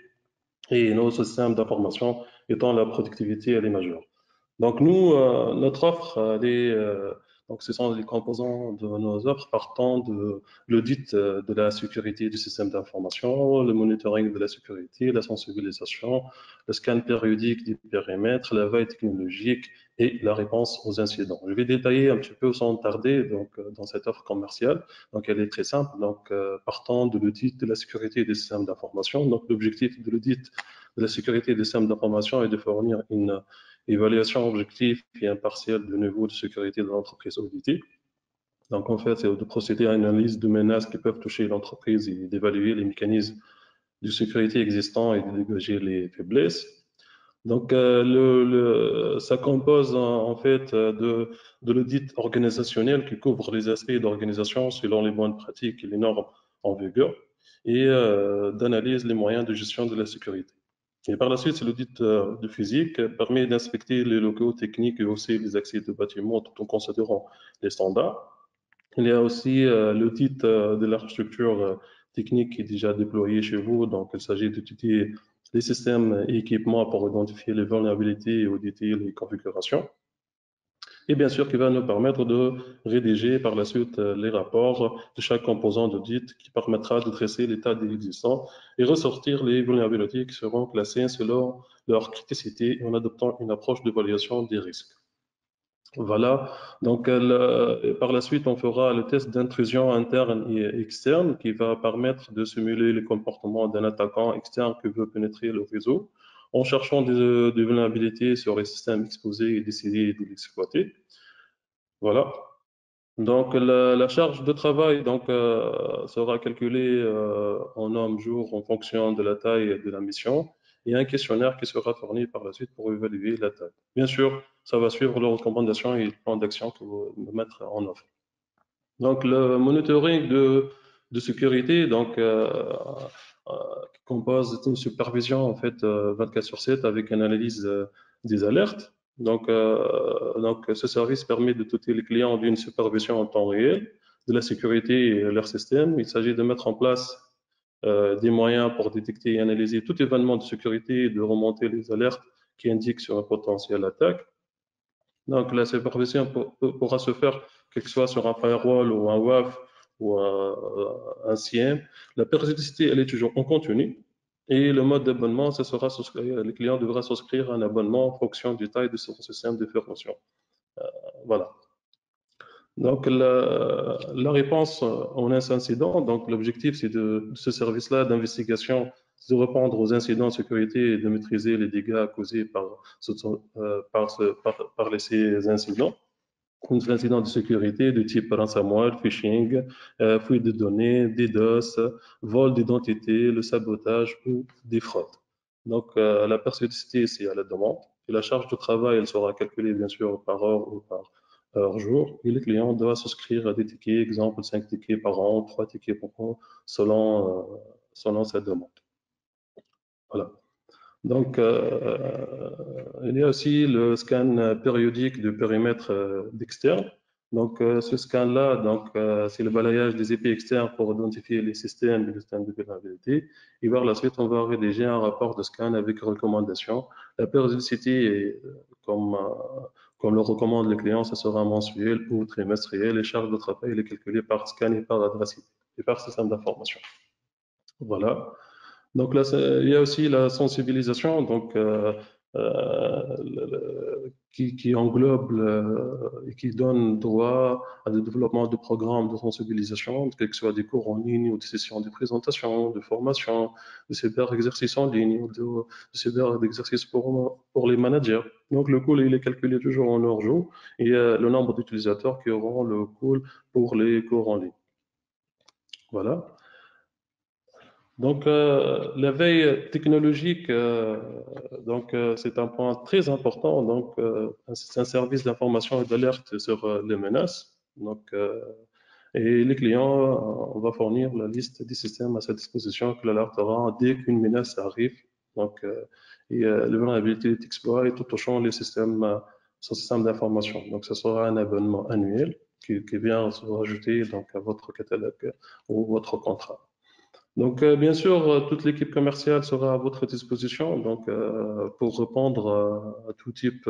et nos systèmes d'information étant la productivité, elle est majeure. Donc nous, notre offre, donc ce sont les composants de nos offres partant de l'audit de la sécurité du système d'information, le monitoring de la sécurité, la sensibilisation, le scan périodique des périmètres, la veille technologique et la réponse aux incidents. Je vais détailler un petit peu sans tarder donc, dans cette offre commerciale. Donc elle est très simple. Donc partant de l'audit de la sécurité des systèmes d'information. Donc l'objectif de l'audit de la sécurité des systèmes d'information est de fournir une évaluation objective et impartiale du niveau de sécurité de l'entreprise auditée. Donc, en fait, c'est de procéder à une analyse de menaces qui peuvent toucher l'entreprise et d'évaluer les mécanismes de sécurité existants et de dégager les faiblesses. Donc, ça compose en fait de l'audit organisationnel qui couvre les aspects d'organisation selon les bonnes pratiques et les normes en vigueur et d'analyse les moyens de gestion de la sécurité. Et par la suite, c'est l'audit de physique qui permet d'inspecter les locaux techniques et aussi les accès de bâtiments tout en considérant les standards. Il y a aussi l'audit de l'architecture technique qui est déjà déployée chez vous. Donc, il s'agit d'étudier les systèmes et équipements pour identifier les vulnérabilités et auditer les configurations. Et bien sûr, qui va nous permettre de rédiger par la suite les rapports de chaque composant d'audit qui permettra de dresser l'état des existants et ressortir les vulnérabilités qui seront classées selon leur criticité en adoptant une approche d'évaluation des risques. Voilà, donc par la suite, on fera le test d'intrusion interne et externe qui va permettre de simuler les comportements d'un attaquant externe qui veut pénétrer le réseau en cherchant des vulnérabilités sur les systèmes exposés et d'essayer de l'exploiter. Voilà. Donc, la charge de travail donc, sera calculée en hommes-jours en fonction de la taille de la mission et un questionnaire qui sera fourni par la suite pour évaluer la taille. Bien sûr, ça va suivre les recommandations et le plan d'action que vous mettre en œuvre. Donc, le monitoring de sécurité, donc, qui compose une supervision en fait 24/7 avec une analyse des alertes. Donc, ce service permet de doter les clients d'une supervision en temps réel de la sécurité et leur système. Il s'agit de mettre en place des moyens pour détecter et analyser tout événement de sécurité et de remonter les alertes qui indiquent sur une potentielle attaque. Donc, la supervision pourra se faire, quel que soit sur un firewall ou un WAF ou un CIEM. La périodicité, elle est toujours en continu. Et le mode d'abonnement, le client devra souscrire un abonnement en fonction du taille de son système d'information. Voilà. Donc, la réponse en incident, donc l'objectif, c'est de ce service-là d'investigation, de répondre aux incidents de sécurité et de maîtriser les dégâts causés par ces incidents. Des incidents de sécurité de type ransomware, phishing, fuite de données, DDoS, vol d'identité, le sabotage ou des fraudes. Donc, la périodicité, c'est à la demande. Et la charge de travail, elle sera calculée, bien sûr, par heure ou par jour. Et le client doit souscrire à des tickets, exemple 5 tickets par an, 3 tickets par an, selon sa demande. Voilà. Donc, il y a aussi le scan périodique de périmètre d'externe. Donc, ce scan-là, c'est le balayage des IP externes pour identifier les systèmes et les systèmes de vulnérabilité. Et par la suite, on va rédiger un rapport de scan avec recommandations. La périodicité, comme le recommande le client, ça sera mensuel ou trimestriel. Les charges de travail, elle est calculée par scan et par adresse IP et par système d'information. Voilà. Donc là, il y a aussi la sensibilisation, donc qui englobe et qui donne droit à des développements de programmes de sensibilisation, quels que soient des cours en ligne ou des sessions de présentation, de formation, de cyber-exercices en ligne, ou de cyber-exercices pour les managers. Donc le coût, il est calculé toujours en heure jour et le nombre d'utilisateurs qui auront le coût pour les cours en ligne. Voilà. Donc, la veille technologique, c'est un point très important. Donc, c'est un service d'information et d'alerte sur les menaces. Donc, et les clients, on va fournir la liste des systèmes à sa disposition que l'alertera dès qu'une menace arrive. Donc, la vulnérabilité est exploitée tout au champ les systèmes, son système d'information. Donc, ce sera un abonnement annuel qui vient se rajouter donc à votre catalogue ou votre contrat. Donc, bien sûr, toute l'équipe commerciale sera à votre disposition donc, pour répondre à tout type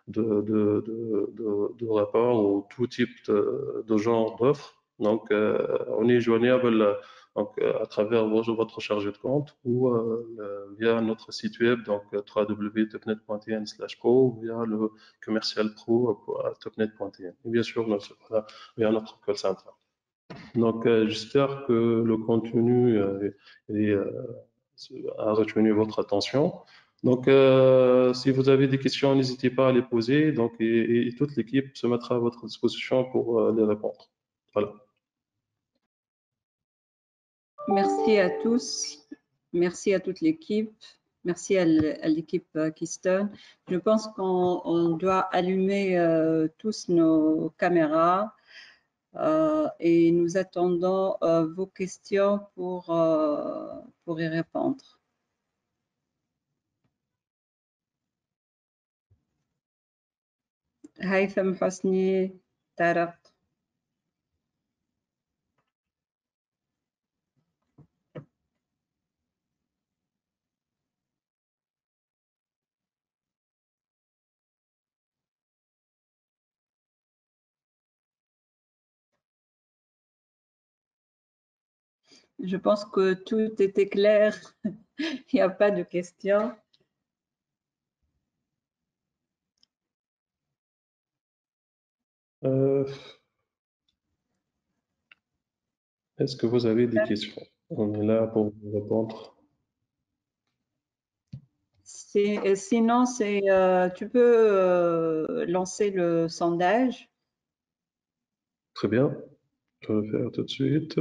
de rapport ou tout type de genre d'offres. Donc, on est joignable à travers votre chargé de compte ou via notre site web, donc www.topnet.tn/pro ou via le commercial pro.topnet.tn. Et bien sûr, via notre call center. Donc, j'espère que le contenu a retenu votre attention. Donc, si vous avez des questions, n'hésitez pas à les poser. Donc, et toute l'équipe se mettra à votre disposition pour les répondre. Voilà. Merci à tous. Merci à toute l'équipe. Merci à l'équipe Keystone. Je pense qu'on doit allumer tous nos caméras. Et nous attendons vos questions pour y répondre. Haytham Hosni, Taraq. Je pense que tout était clair. Il n'y a pas de questions. Est-ce que vous avez des questions? On est là pour vous répondre. Sinon, tu peux lancer le sondage. Très bien. Je vais le faire tout de suite.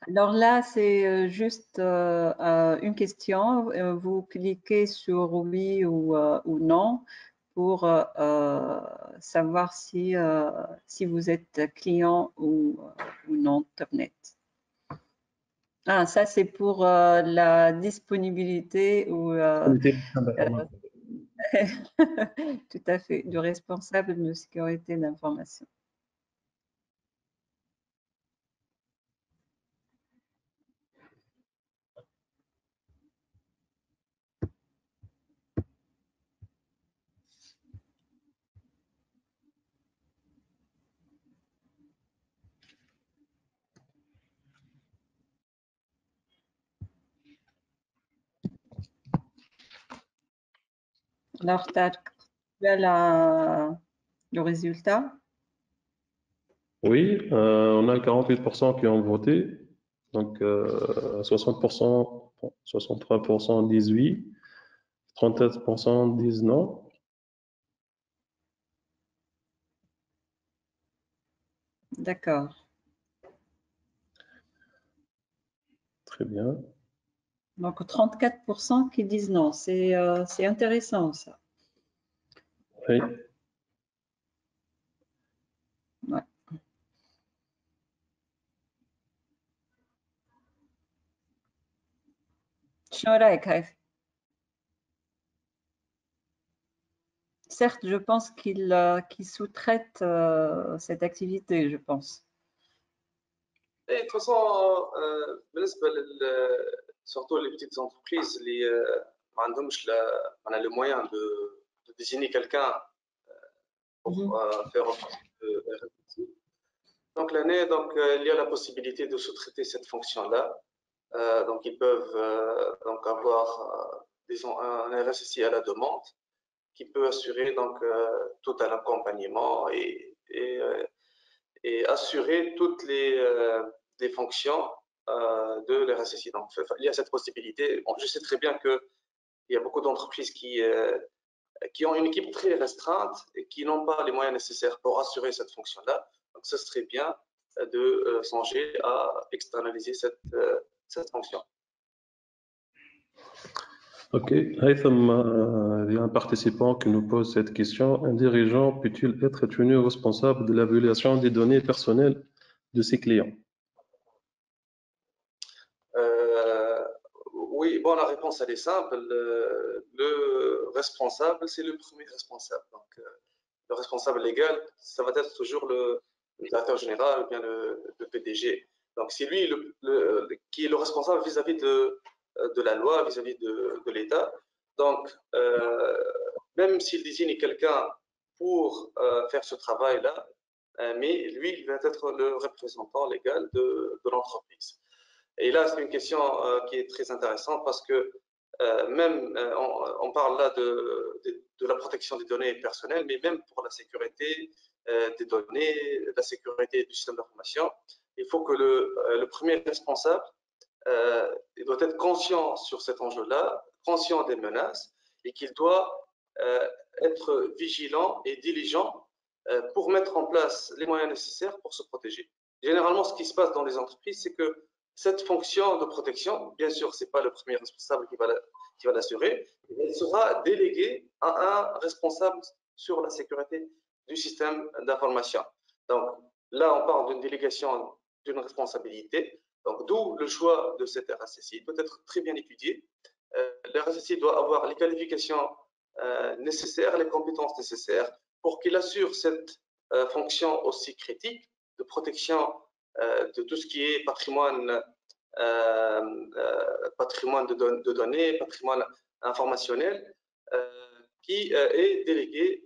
Alors là, c'est juste une question. Vous cliquez sur oui ou non pour savoir si, si vous êtes client ou non Topnet. Ah, ça c'est pour la disponibilité ou tout à fait, du responsable de sécurité d'information. Alors, tu as le résultat? Oui, on a 48% qui ont voté, donc 60%, 63% disent oui, 37% disent non. D'accord. Très bien. Donc, 34% qui disent non. C'est intéressant, ça. Oui. Ouais. Certes, je pense qu'il sous-traite cette activité, je pense. Et de toute façon, surtout les petites entreprises, les on a le moyen de désigner quelqu'un pour faire office de RSSI. Donc l'année, il y a la possibilité de sous-traiter cette fonction-là. Donc ils peuvent donc avoir disons un RSSI à la demande qui peut assurer donc tout un accompagnement et assurer toutes les fonctions de l'RSSI. Donc, il y a cette possibilité. Bon, je sais très bien qu'il y a beaucoup d'entreprises qui ont une équipe très restreinte et qui n'ont pas les moyens nécessaires pour assurer cette fonction-là. Donc, ce serait bien de songer à externaliser cette fonction. Ok, Haytham, il y a un participant qui nous pose cette question. Un dirigeant peut-il être tenu responsable de l'évaluation des données personnelles de ses clients? Oui, bon, la réponse, elle est simple. Le responsable, c'est le premier responsable. Donc, le responsable légal, ça va être toujours le directeur général ou bien le PDG. Donc, c'est lui qui est le responsable vis-à-vis de la loi, vis-à-vis de l'État. Donc, même s'il désigne quelqu'un pour faire ce travail-là, mais lui, il va être le représentant légal de l'entreprise. Et là, c'est une question qui est très intéressante parce que même, on parle là de la protection des données personnelles, mais même pour la sécurité des données, la sécurité du système d'information, il faut que le premier responsable il doit être conscient sur cet enjeu-là, conscient des menaces, et qu'il doit être vigilant et diligent pour mettre en place les moyens nécessaires pour se protéger. Généralement, ce qui se passe dans les entreprises, c'est que cette fonction de protection, bien sûr, ce n'est pas le premier responsable qui va l'assurer, elle sera déléguée à un responsable sur la sécurité du système d'information. Donc là, on parle d'une délégation d'une responsabilité. Donc d'où le choix de cette RSSI. Il doit être très bien étudié. Le RSSI doit avoir les qualifications nécessaires, les compétences nécessaires pour qu'il assure cette fonction aussi critique de protection de tout ce qui est patrimoine de données, patrimoine informationnel, qui est délégué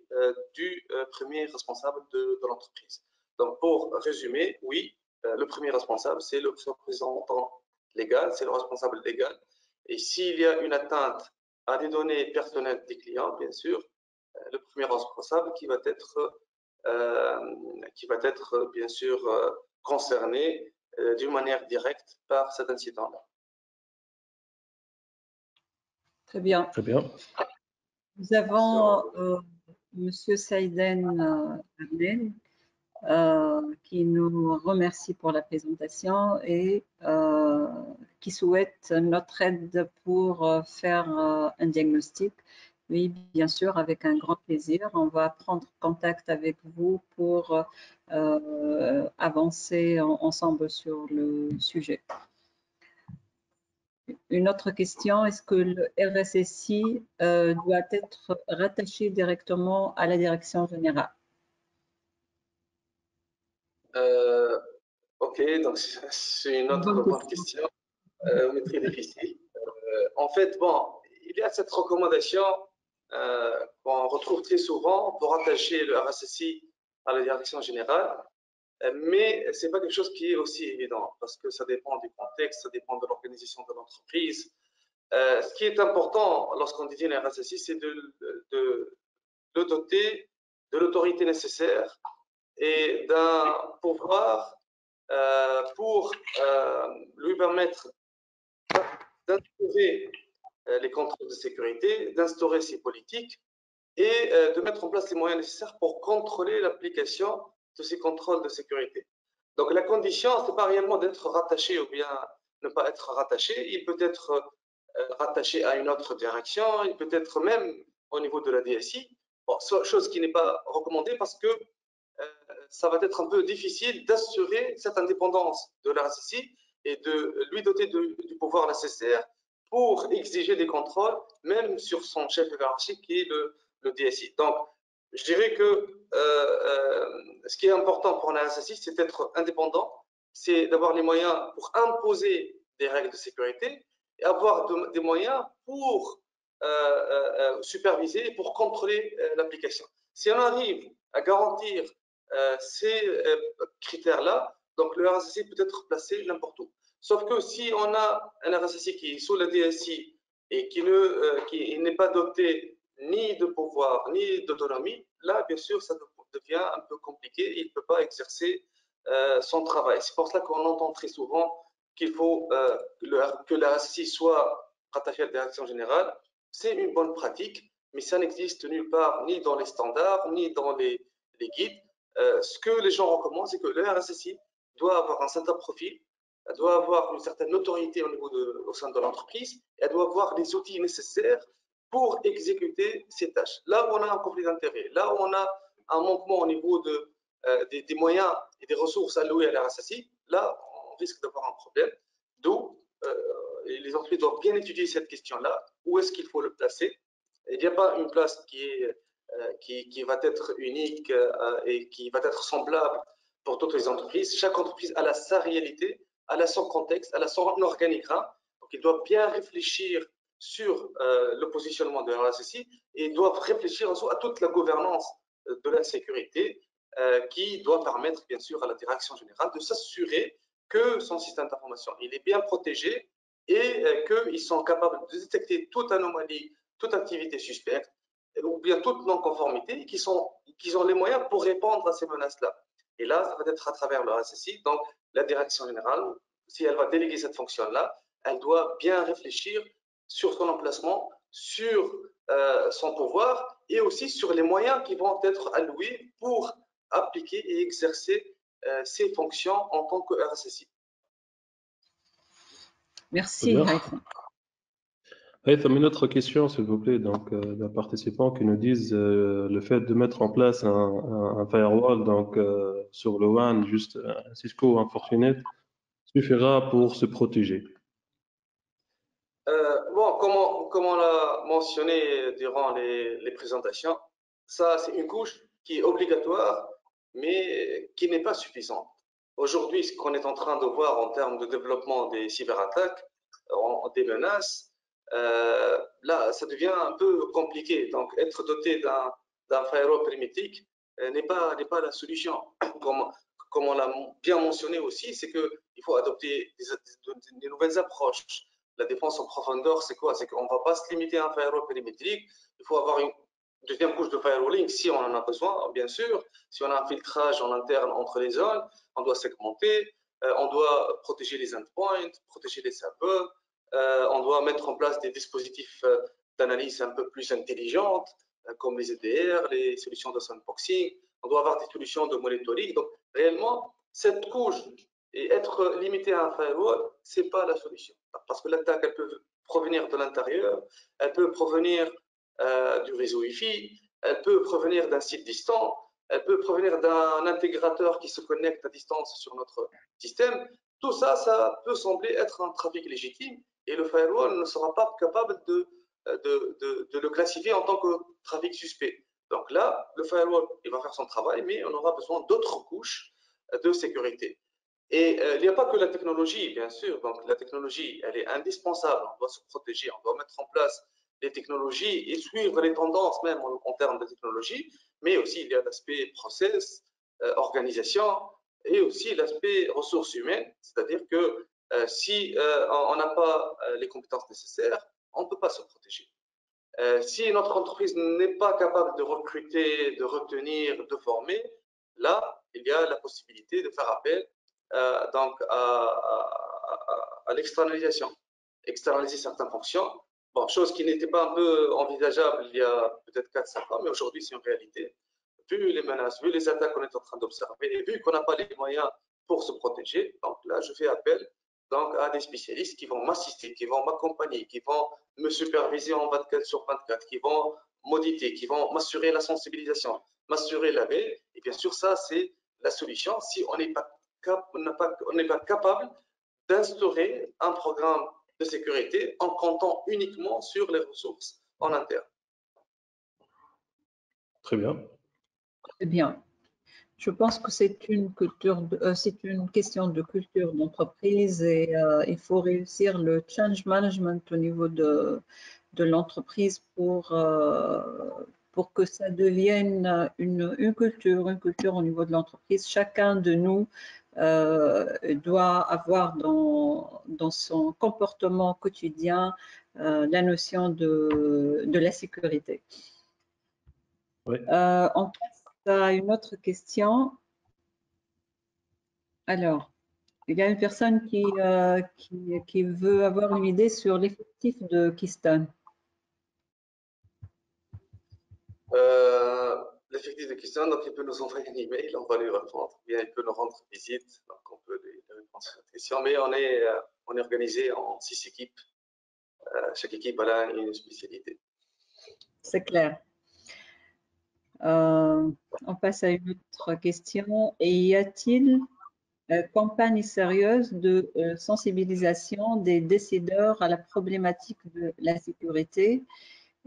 du premier responsable de l'entreprise. Donc, pour résumer, oui, le premier responsable, c'est le représentant légal, c'est le responsable légal. Et s'il y a une atteinte à des données personnelles des clients, bien sûr, le premier responsable qui va être bien sûr concerné d'une manière directe par cet incident-là. Très bien. Très bien. Nous avons Monsieur Saïden Abdel qui nous remercie pour la présentation et qui souhaite notre aide pour faire un diagnostic Oui, bien sûr, avec un grand plaisir. On va prendre contact avec vous pour avancer ensemble sur le sujet. Une autre question, est-ce que le RSSI doit être rattaché directement à la direction générale? Ok, donc c'est une autre bonne question, mais très difficile. En fait, bon, il y a cette recommandation qu'on retrouve très souvent pour rattacher le RSSI à la direction générale, mais ce n'est pas quelque chose qui est aussi évident parce que ça dépend du contexte, ça dépend de l'organisation de l'entreprise. Ce qui est important lorsqu'on désigne un RSSI, c'est de le doter de l'autorité nécessaire et d'un pouvoir pour lui permettre d'instaurer les contrôles de sécurité, d'instaurer ses politiques et de mettre en place les moyens nécessaires pour contrôler l'application de ces contrôles de sécurité. Donc la condition, ce n'est pas réellement d'être rattaché ou bien ne pas être rattaché. Il peut être rattaché à une autre direction, il peut être même au niveau de la DSI, bon, chose qui n'est pas recommandée parce que ça va être un peu difficile d'assurer cette indépendance de la RSSI et de lui doter du pouvoir nécessaire pour exiger des contrôles, même sur son chef hiérarchique qui est le DSI. Donc, je dirais que ce qui est important pour un RSSI, c'est d'être indépendant, c'est d'avoir les moyens pour imposer des règles de sécurité et avoir des moyens pour superviser et pour contrôler l'application. Si on arrive à garantir ces critères-là, donc le RSSI peut être placé n'importe où. Sauf que si on a un RSSI qui est sous la DSI et qui n'est pas doté ni de pouvoir ni d'autonomie, là, bien sûr, ça devient un peu compliqué. Il ne peut pas exercer son travail. C'est pour cela qu'on entend très souvent qu'il faut que le RSSI soit rattaché à la direction générale. C'est une bonne pratique, mais ça n'existe nulle part, ni dans les standards, ni dans les guides. Ce que les gens recommandent, c'est que le RSSI doit avoir un certain profil, elle doit avoir une certaine autorité au sein de l'entreprise, et elle doit avoir les outils nécessaires pour exécuter ces tâches. Là où on a un conflit d'intérêt, là où on a un manquement au niveau des moyens et des ressources allouées à la RSSI, là, on risque d'avoir un problème. D'où les entreprises doivent bien étudier cette question-là. Où est-ce qu'il faut le placer? Il n'y a pas une place qui va être unique et qui va être semblable pour toutes les entreprises. Chaque entreprise a sa réalité, elle a son contexte, elle a son organigramme. Donc, ils doivent bien réfléchir sur le positionnement de la RSSI et ils doivent réfléchir à toute la gouvernance de la sécurité qui doit permettre, bien sûr, à la direction générale de s'assurer que son système d'information il est bien protégé et qu'ils sont capables de détecter toute anomalie, toute activité suspecte ou bien toute non-conformité et qu'ils ont les moyens pour répondre à ces menaces-là. Et là, ça va être à travers le RSSI. Donc, la direction générale, si elle va déléguer cette fonction-là, elle doit bien réfléchir sur son emplacement, sur son pouvoir et aussi sur les moyens qui vont être alloués pour appliquer et exercer ses fonctions en tant que RSSI. Merci, Haïtham. Haïtham, une autre question, s'il vous plaît, donc d'un participant qui nous dise le fait de mettre en place un firewall donc sur le WAN, juste un Cisco ou un Fortinet, suffira pour se protéger. Bon, comme on l'a mentionné durant les présentations, ça c'est une couche qui est obligatoire, mais qui n'est pas suffisante. Aujourd'hui, ce qu'on est en train de voir en termes de développement des cyberattaques, des menaces, là, ça devient un peu compliqué. Donc, être doté d'un firewall périmétrique n'est pas la solution. Comme on l'a bien mentionné aussi, c'est qu'il faut adopter des nouvelles approches. La défense en profondeur, c'est quoi? C'est qu'on ne va pas se limiter à un firewall périmétrique. Il faut avoir une deuxième couche de firewalling si on en a besoin, bien sûr. Si on a un filtrage en interne entre les zones, on doit segmenter, on doit protéger les endpoints, protéger les serveurs, on doit mettre en place des dispositifs d'analyse un peu plus intelligentes, comme les EDR, les solutions de sandboxing. On doit avoir des solutions de monitoring. Donc, réellement, cette couche et être limité à un firewall, ce n'est pas la solution. Parce que l'attaque, elle peut provenir de l'intérieur, elle peut provenir du réseau Wi-Fi, elle peut provenir d'un site distant, elle peut provenir d'un intégrateur qui se connecte à distance sur notre système. Tout ça, ça peut sembler être un trafic légitime et le firewall ne sera pas capable de le classifier en tant que trafic suspect. Donc là, le firewall, il va faire son travail, mais on aura besoin d'autres couches de sécurité. Et il n'y a pas que la technologie, bien sûr. Donc la technologie, elle est indispensable. On doit se protéger, on doit mettre en place les technologies et suivre les tendances même en termes de technologie. Mais aussi, il y a l'aspect process, organisation et aussi l'aspect ressources humaines. C'est-à-dire que si on n'a pas les compétences nécessaires, on ne peut pas se protéger. Si notre entreprise n'est pas capable de recruter, de retenir, de former, là, il y a la possibilité de faire appel donc à l'externalisation, externaliser certaines fonctions. Bon, chose qui n'était pas un peu envisageable il y a peut-être 4-5 ans, mais aujourd'hui c'est une réalité. Vu les menaces, vu les attaques qu'on est en train d'observer, et vu qu'on n'a pas les moyens pour se protéger, donc là je fais appel donc à des spécialistes qui vont m'assister, qui vont m'accompagner, qui vont me superviser en 24/24, qui vont m'auditer, qui vont m'assurer la sensibilisation, m'assurer la veille. Et bien sûr, ça c'est la solution si on n'est pas capable d'instaurer un programme de sécurité en comptant uniquement sur les ressources en interne. Très bien. Très bien. Je pense que c'est une question de culture d'entreprise et il faut réussir le change management au niveau de l'entreprise pour que ça devienne une culture au niveau de l'entreprise. Chacun de nous doit avoir dans son comportement quotidien la notion de la sécurité. Oui. On passe à une autre question. Alors, il y a une personne qui veut avoir une idée sur l'effectif de Keystone. L'effectif de Keystone, donc il peut nous envoyer un email, on va lui répondre. Bien, il peut nous rendre visite, donc on peut lui répondre sur cette question. Mais on est organisé en 6 équipes. Chaque équipe a une spécialité. C'est clair. On passe à une autre question. Et y a-t-il campagne sérieuse de sensibilisation des décideurs à la problématique de la sécurité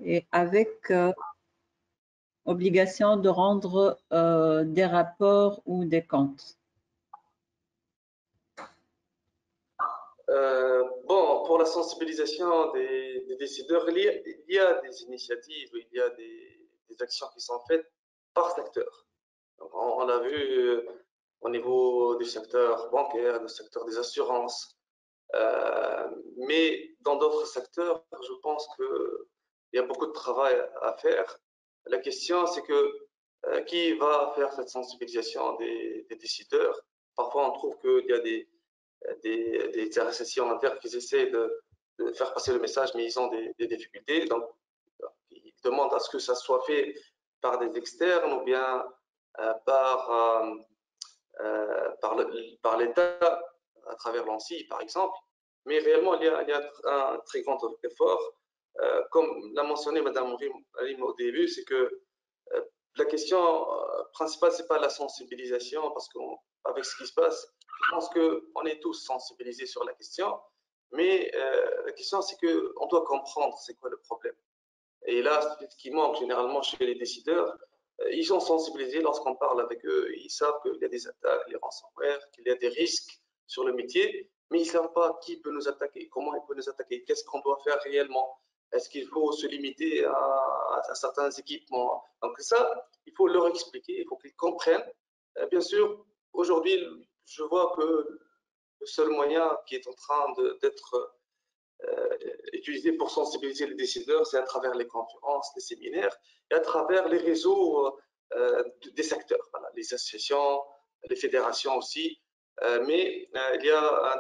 et avec obligation de rendre des rapports ou des comptes? Bon, pour la sensibilisation des décideurs, il y a des initiatives, il y a des actions qui sont faites par secteur. Donc, on a vu au niveau du secteur bancaire, du secteur des assurances, mais dans d'autres secteurs, je pense qu'il y a beaucoup de travail à faire. La question, c'est que qui va faire cette sensibilisation des décideurs? Parfois, on trouve qu'il y a des RSSI en interne qui essaient de faire passer le message, mais ils ont des difficultés. Donc, ils demandent à ce que ça soit fait par des externes ou bien par l'État à travers l'ANSSI, par exemple. Mais réellement, il y a un très grand effort. Comme l'a mentionné Mme Alim au début, c'est que la question principale, ce n'est pas la sensibilisation, parce qu'avec ce qui se passe, je pense qu'on est tous sensibilisés sur la question, mais la question, c'est qu'on doit comprendre c'est quoi le problème. Et là, ce qui manque généralement chez les décideurs, ils sont sensibilisés lorsqu'on parle avec eux, ils savent qu'il y a des attaques, les ransomware, qu'il y a des risques sur le métier, mais ils ne savent pas qui peut nous attaquer, comment il peut nous attaquer, qu'est-ce qu'on doit faire réellement. Est-ce qu'il faut se limiter à certains équipements? Donc ça, il faut leur expliquer, il faut qu'ils comprennent. Bien sûr, aujourd'hui, je vois que le seul moyen qui est en train d'être utilisé pour sensibiliser les décideurs, c'est à travers les conférences, les séminaires et à travers les réseaux des secteurs, voilà, les associations, les fédérations aussi. Mais il y a un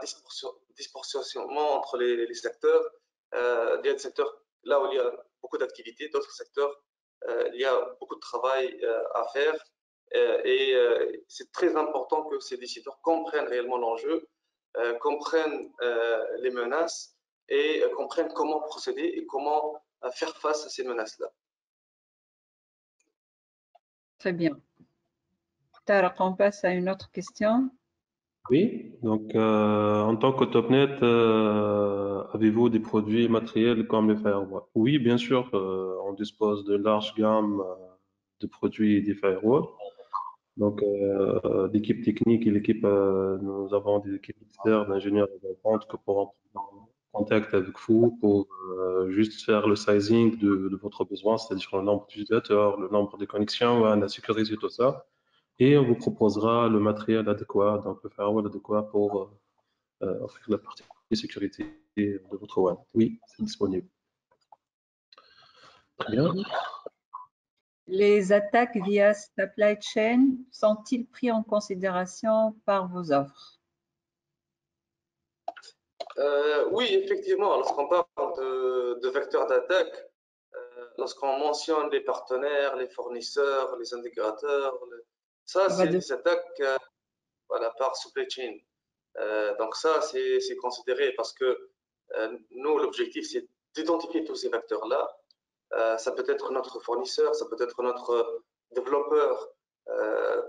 disproportionnement entre les secteurs. Il y a des secteurs là où il y a beaucoup d'activités, d'autres secteurs, il y a beaucoup de travail à faire. Et c'est très important que ces décideurs comprennent réellement l'enjeu, comprennent les menaces et comprennent comment procéder et comment faire face à ces menaces-là. Très bien. Tarek, on passe à une autre question. Oui, donc en tant que Topnet, avez-vous des produits matériels comme les firewalls? Oui, bien sûr, on dispose de large gamme de produits des firewalls. Donc, l'équipe technique et l'équipe, nous avons des équipes externes d'ingénieurs de vente qui pourront prendre contact avec vous pour juste faire le sizing de votre besoin, c'est-à-dire le nombre d'utilisateurs, le nombre de connexions, la sécurité, tout ça. Et on vous proposera le matériel adéquat, donc le firewall adéquat pour offrir la partie sécurité de votre WAN. Oui, c'est disponible. Très bien. Les attaques via supply chain sont-ils pris en considération par vos offres? Oui, effectivement, lorsqu'on parle de vecteurs d'attaque, lorsqu'on mentionne les partenaires, les fournisseurs, les intégrateurs, ça, c'est des attaques voilà, par supply chain. Donc ça, c'est considéré parce que nous, l'objectif, c'est d'identifier tous ces vecteurs-là. Ça peut être notre fournisseur, ça peut être notre développeur.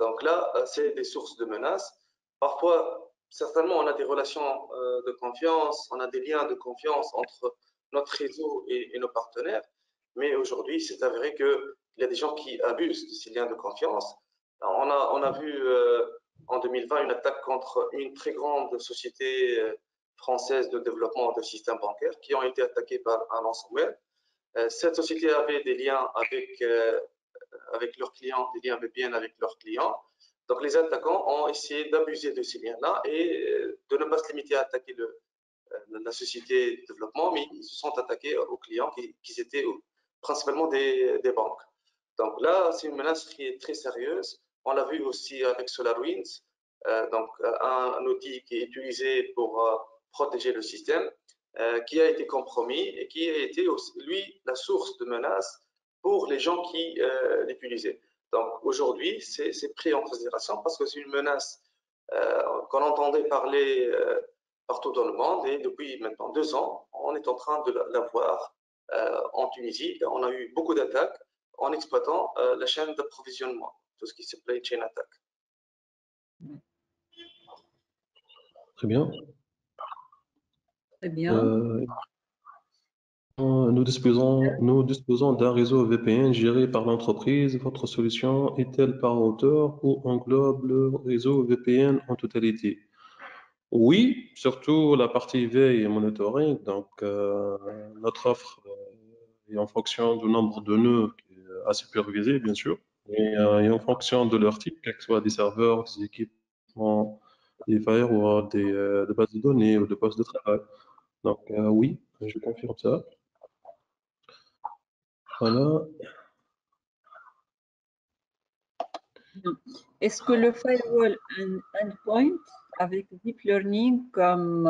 Donc là, c'est des sources de menaces. Parfois, certainement, on a des relations de confiance, on a des liens de confiance entre notre réseau et nos partenaires. Mais aujourd'hui, c'est avéré qu'il y a des gens qui abusent de ces liens de confiance. Alors, on a vu en 2020 une attaque contre une très grande société française de développement de systèmes bancaires qui ont été attaqués par un ransomware. Cette société avait des liens avec leurs clients, des liens VPN avec leurs clients. Donc, les attaquants ont essayé d'abuser de ces liens-là et de ne pas se limiter à attaquer la société de développement, mais ils se sont attaqués aux clients qui étaient principalement des banques. Donc là, c'est une menace qui est très sérieuse. On l'a vu aussi avec SolarWinds, donc un outil qui est utilisé pour protéger le système, qui a été compromis et qui a été aussi, lui, la source de menace pour les gens qui l'utilisaient. Donc aujourd'hui, c'est pris en considération parce que c'est une menace qu'on entendait parler partout dans le monde et depuis maintenant 2 ans, on est en train de la voir en Tunisie. On a eu beaucoup d'attaques en exploitant la chaîne d'approvisionnement, tout ce qui est supply chain attack. Très bien. Très bien. Nous disposons d'un réseau VPN géré par l'entreprise. Votre solution est-elle par hauteur ou englobe le réseau VPN en totalité? Oui, surtout la partie veille et monitoring. Donc, notre offre est en fonction du nombre de nœuds à superviser, bien sûr, et en fonction de leur type, quels que soient des serveurs, des équipements, des firewalls, des bases de données ou des postes de travail. Donc, oui, je confirme ça. Voilà. Est-ce que le firewall endpoint avec deep learning comme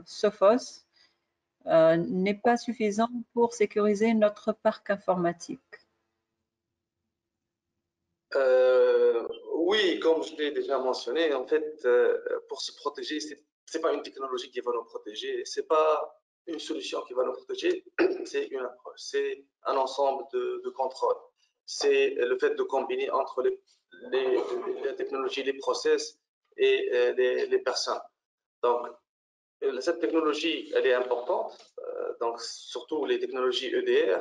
Sophos n'est pas suffisant pour sécuriser notre parc informatique? Oui, comme je l'ai déjà mentionné, en fait, pour se protéger, c'est pas une technologie qui va nous protéger, c'est pas une solution qui va nous protéger, c'est une approche, c'est un ensemble de contrôles. C'est le fait de combiner entre les technologies, les process et les personnes. Donc, cette technologie, elle est importante, donc surtout les technologies EDR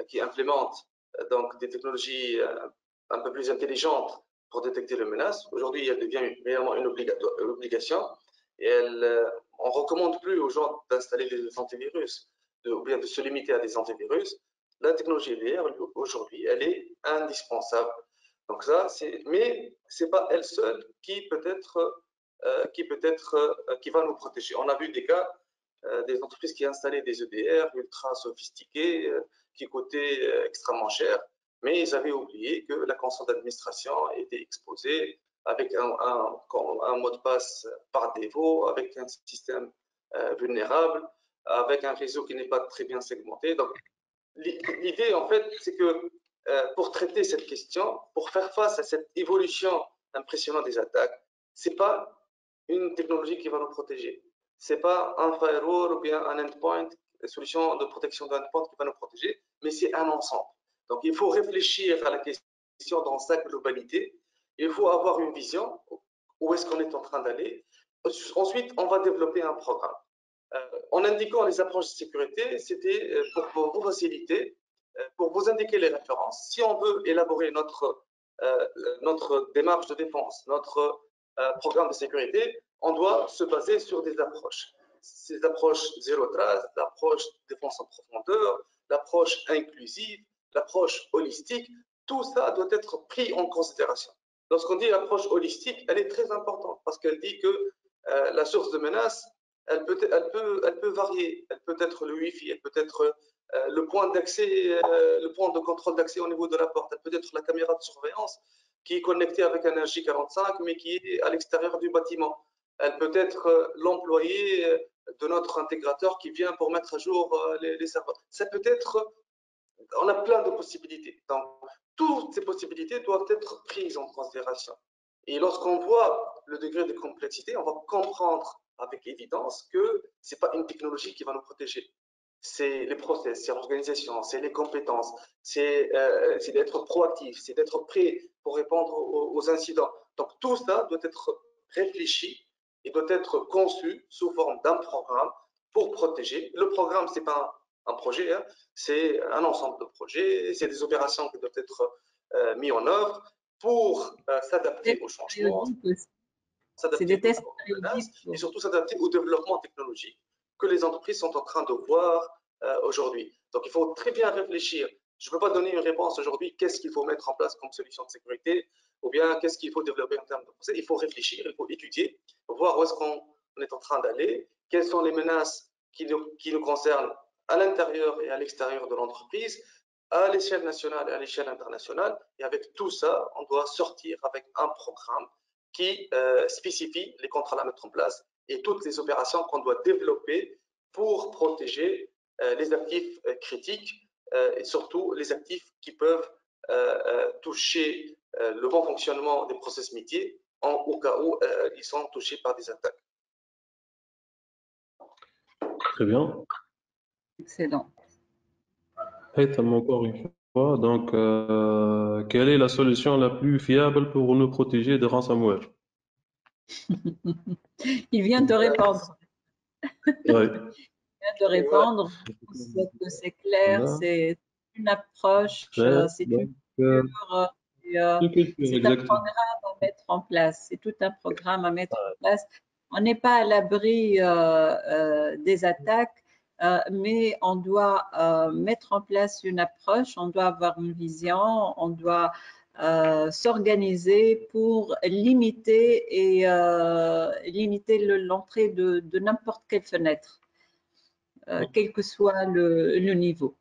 qui implémentent donc des technologies un peu plus intelligentes pour détecter les menaces. Aujourd'hui, elle devient réellement une obligation et on ne recommande plus aux gens d'installer des antivirus ou bien de se limiter à des antivirus. La technologie EDR, aujourd'hui, elle est indispensable. Donc ça, mais ce n'est pas elle seule qui va nous protéger. On a vu des cas, des entreprises qui installaient des EDR ultra sophistiqués, qui coûtaient extrêmement cher, mais ils avaient oublié que la console d'administration était exposée avec un mot de passe par défaut, avec un système vulnérable, avec un réseau qui n'est pas très bien segmenté. Donc, l'idée, en fait, c'est que pour traiter cette question, pour faire face à cette évolution impressionnante des attaques, ce n'est pas une technologie qui va nous protéger. Ce n'est pas un firewall ou bien un endpoint solution de protection de l'endpoint qui va nous protéger, mais c'est un ensemble. Donc, il faut réfléchir à la question dans sa globalité. Il faut avoir une vision, où est-ce qu'on est en train d'aller. Ensuite, on va développer un programme. En indiquant les approches de sécurité, c'était pour vous faciliter, pour vous indiquer les références. Si on veut élaborer notre démarche de défense, notre programme de sécurité, on doit se baser sur des approches. Ces approches zéro trace, l'approche défense en profondeur, l'approche inclusive, l'approche holistique, tout ça doit être pris en considération. Lorsqu'on dit approche holistique, elle est très importante parce qu'elle dit que la source de menace, elle peut varier. Elle peut être le Wi-Fi, elle peut être le point d'accès, le point de contrôle d'accès au niveau de la porte, elle peut être la caméra de surveillance qui est connectée avec un RJ45 mais qui est à l'extérieur du bâtiment. Elle peut être l'employé de notre intégrateur qui vient pour mettre à jour les serveurs. Ça peut être, on a plein de possibilités. Donc, toutes ces possibilités doivent être prises en considération. Et lorsqu'on voit le degré de complexité, on va comprendre avec évidence que ce n'est pas une technologie qui va nous protéger. C'est les process, c'est l'organisation, c'est les compétences, c'est d'être proactif, c'est d'être prêt pour répondre aux incidents. Donc, tout ça doit être réfléchi et doit être conçu sous forme d'un programme pour protéger. Le programme, ce n'est pas un projet, hein, c'est un ensemble de projets, c'est des opérations qui doivent être mises en œuvre pour s'adapter aux changements, s'adapter aux menaces et surtout s'adapter au développement technologique que les entreprises sont en train de voir aujourd'hui. Donc, il faut très bien réfléchir. Je ne peux pas donner une réponse aujourd'hui, qu'est-ce qu'il faut mettre en place comme solution de sécurité ou bien qu'est-ce qu'il faut développer en termes de procès. Il faut réfléchir, il faut étudier, voir où est-ce qu'on est en train d'aller, quelles sont les menaces qui nous concernent à l'intérieur et à l'extérieur de l'entreprise, à l'échelle nationale et à l'échelle internationale. Et avec tout ça, on doit sortir avec un programme qui spécifie les contrôles à mettre en place et toutes les opérations qu'on doit développer pour protéger les actifs critiques et surtout les actifs qui peuvent toucher le bon fonctionnement des process métiers au cas où ils sont touchés par des attaques. Très bien. Excellent. Encore une fois, donc, quelle est la solution la plus fiable pour nous protéger de ransomware? Il vient de répondre. Oui. De répondre, c'est clair, Voilà. c'est une approche, c'est une culture, c'est un programme à mettre en place, c'est tout un programme à mettre en place. On n'est pas à l'abri des attaques, mais on doit mettre en place une approche, on doit avoir une vision, on doit s'organiser pour limiter l'entrée de n'importe quelle fenêtre. Quel que soit le niveau.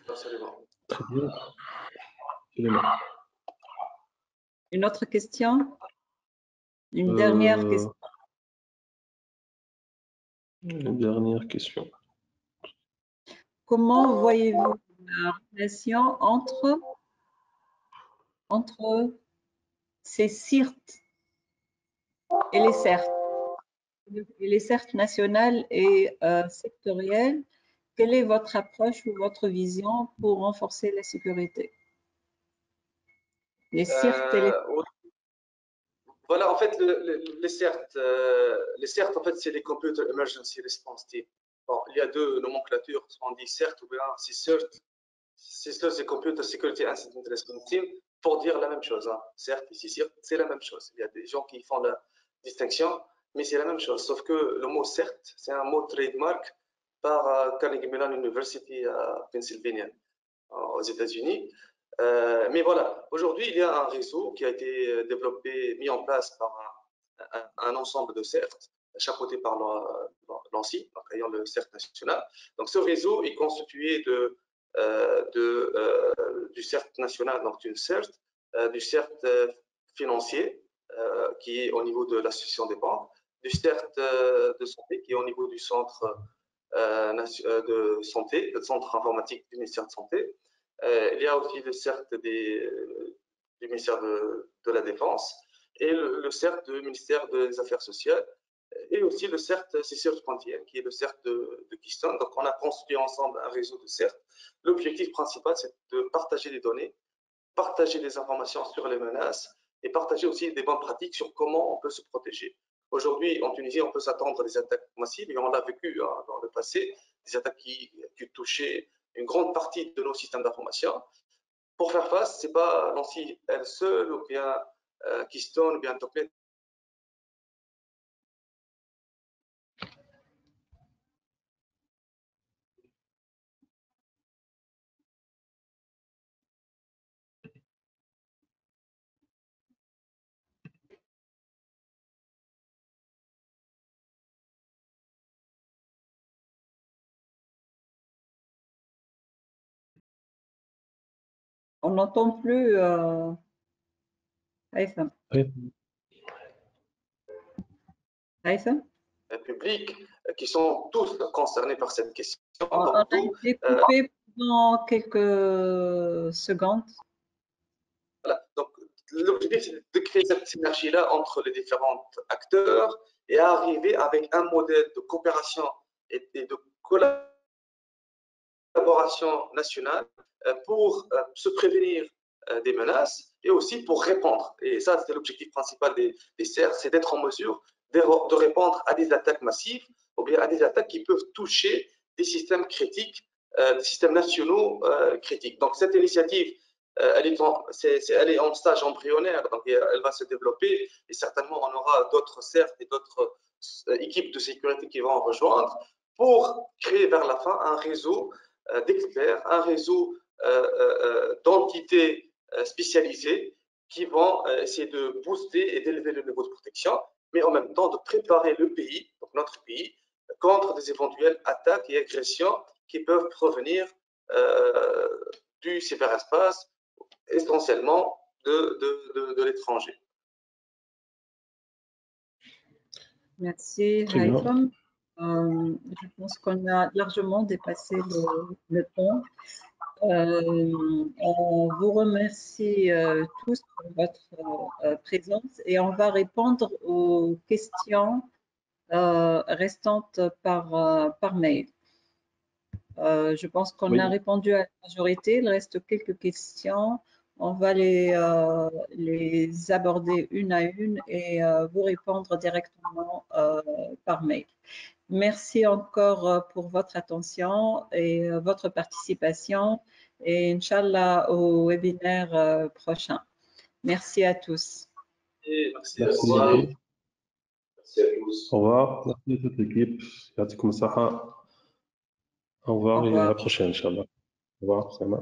Absolument. Très bien. Absolument. Une autre question? Une dernière question? Une dernière question. Comment voyez-vous la relation entre ces CIRT et les CERT nationales et sectorielles? Quelle est votre approche ou votre vision pour renforcer la sécurité? Les CIRT et les... Voilà, en fait, les CERT, en fait, c'est les Computer Emergency Response Team. Bon, il y a deux nomenclatures, on dit CERT ou bien CERT. CERT, c'est Computer Security Incident Response Team, pour dire la même chose. Hein. CERT et CERT, c'est la même chose. Il y a des gens qui font la distinction, mais c'est la même chose. Sauf que le mot CERT, c'est un mot trademark par Carnegie Mellon University à Pennsylvania, aux États-Unis. Mais voilà, aujourd'hui, il y a un réseau qui a été développé, mis en place par un ensemble de CERT, chapeauté par l'ANSSI, ayant le CERT national. Donc, ce réseau est constitué du CERT national, donc d'une CERT, du CERT financier, qui est au niveau de l'association des banques, du CERT de santé, qui est au niveau du centre de santé, le centre informatique du ministère de Santé. Il y a aussi le CERT du ministère de la Défense et le CERT du ministère des Affaires sociales. Et et aussi le CERT CCR31, qui est le CERT de Keystone. Donc, on a construit ensemble un réseau de CERT. L'objectif principal, c'est de partager les données, partager des informations sur les menaces et partager aussi des bonnes pratiques sur comment on peut se protéger. Aujourd'hui, en Tunisie, on peut s'attendre à des attaques massives et on l'a vécu dans le passé, des attaques qui touchaient une grande partie de nos systèmes d'information. Pour faire face, ce n'est pas l'ANSSI elle seule ou bien Keystone ou bien Topnet. On n'entend plus Haytham. Haytham? Publics qui sont tous concernés par cette question. On a été coupé pendant quelques secondes. Voilà. Donc, l'objectif, c'est de créer cette synergie-là entre les différents acteurs et arriver avec un modèle de coopération et de collaboration nationale pour se prévenir des menaces et aussi pour répondre. Et ça, c'est l'objectif principal des CERT, c'est d'être en mesure de répondre à des attaques massives ou bien à des attaques qui peuvent toucher des systèmes critiques, des systèmes nationaux critiques. Donc, cette initiative, elle est en stage embryonnaire, donc elle va se développer et certainement on aura d'autres CERT et d'autres équipes de sécurité qui vont en rejoindre pour créer vers la fin un réseau d'experts, un réseau d'entités spécialisées qui vont essayer de booster et d'élever le niveau de protection, mais en même temps de préparer le pays, donc notre pays, contre des éventuelles attaques et agressions qui peuvent provenir du cyberespace, essentiellement de l'étranger. Merci, Haytham. Je pense qu'on a largement dépassé le temps. On vous remercie tous pour votre présence et on va répondre aux questions restantes par mail. Je pense qu'on a répondu à la majorité. Il reste quelques questions. On va les aborder une à une et vous répondre directement par mail. Merci encore pour votre attention et votre participation et Inch'Allah au webinaire prochain. Merci à tous. Merci. Au revoir. Merci à tous. Au revoir. Merci à toute l'équipe. Au revoir et à la prochaine, Inch'Allah. Au revoir.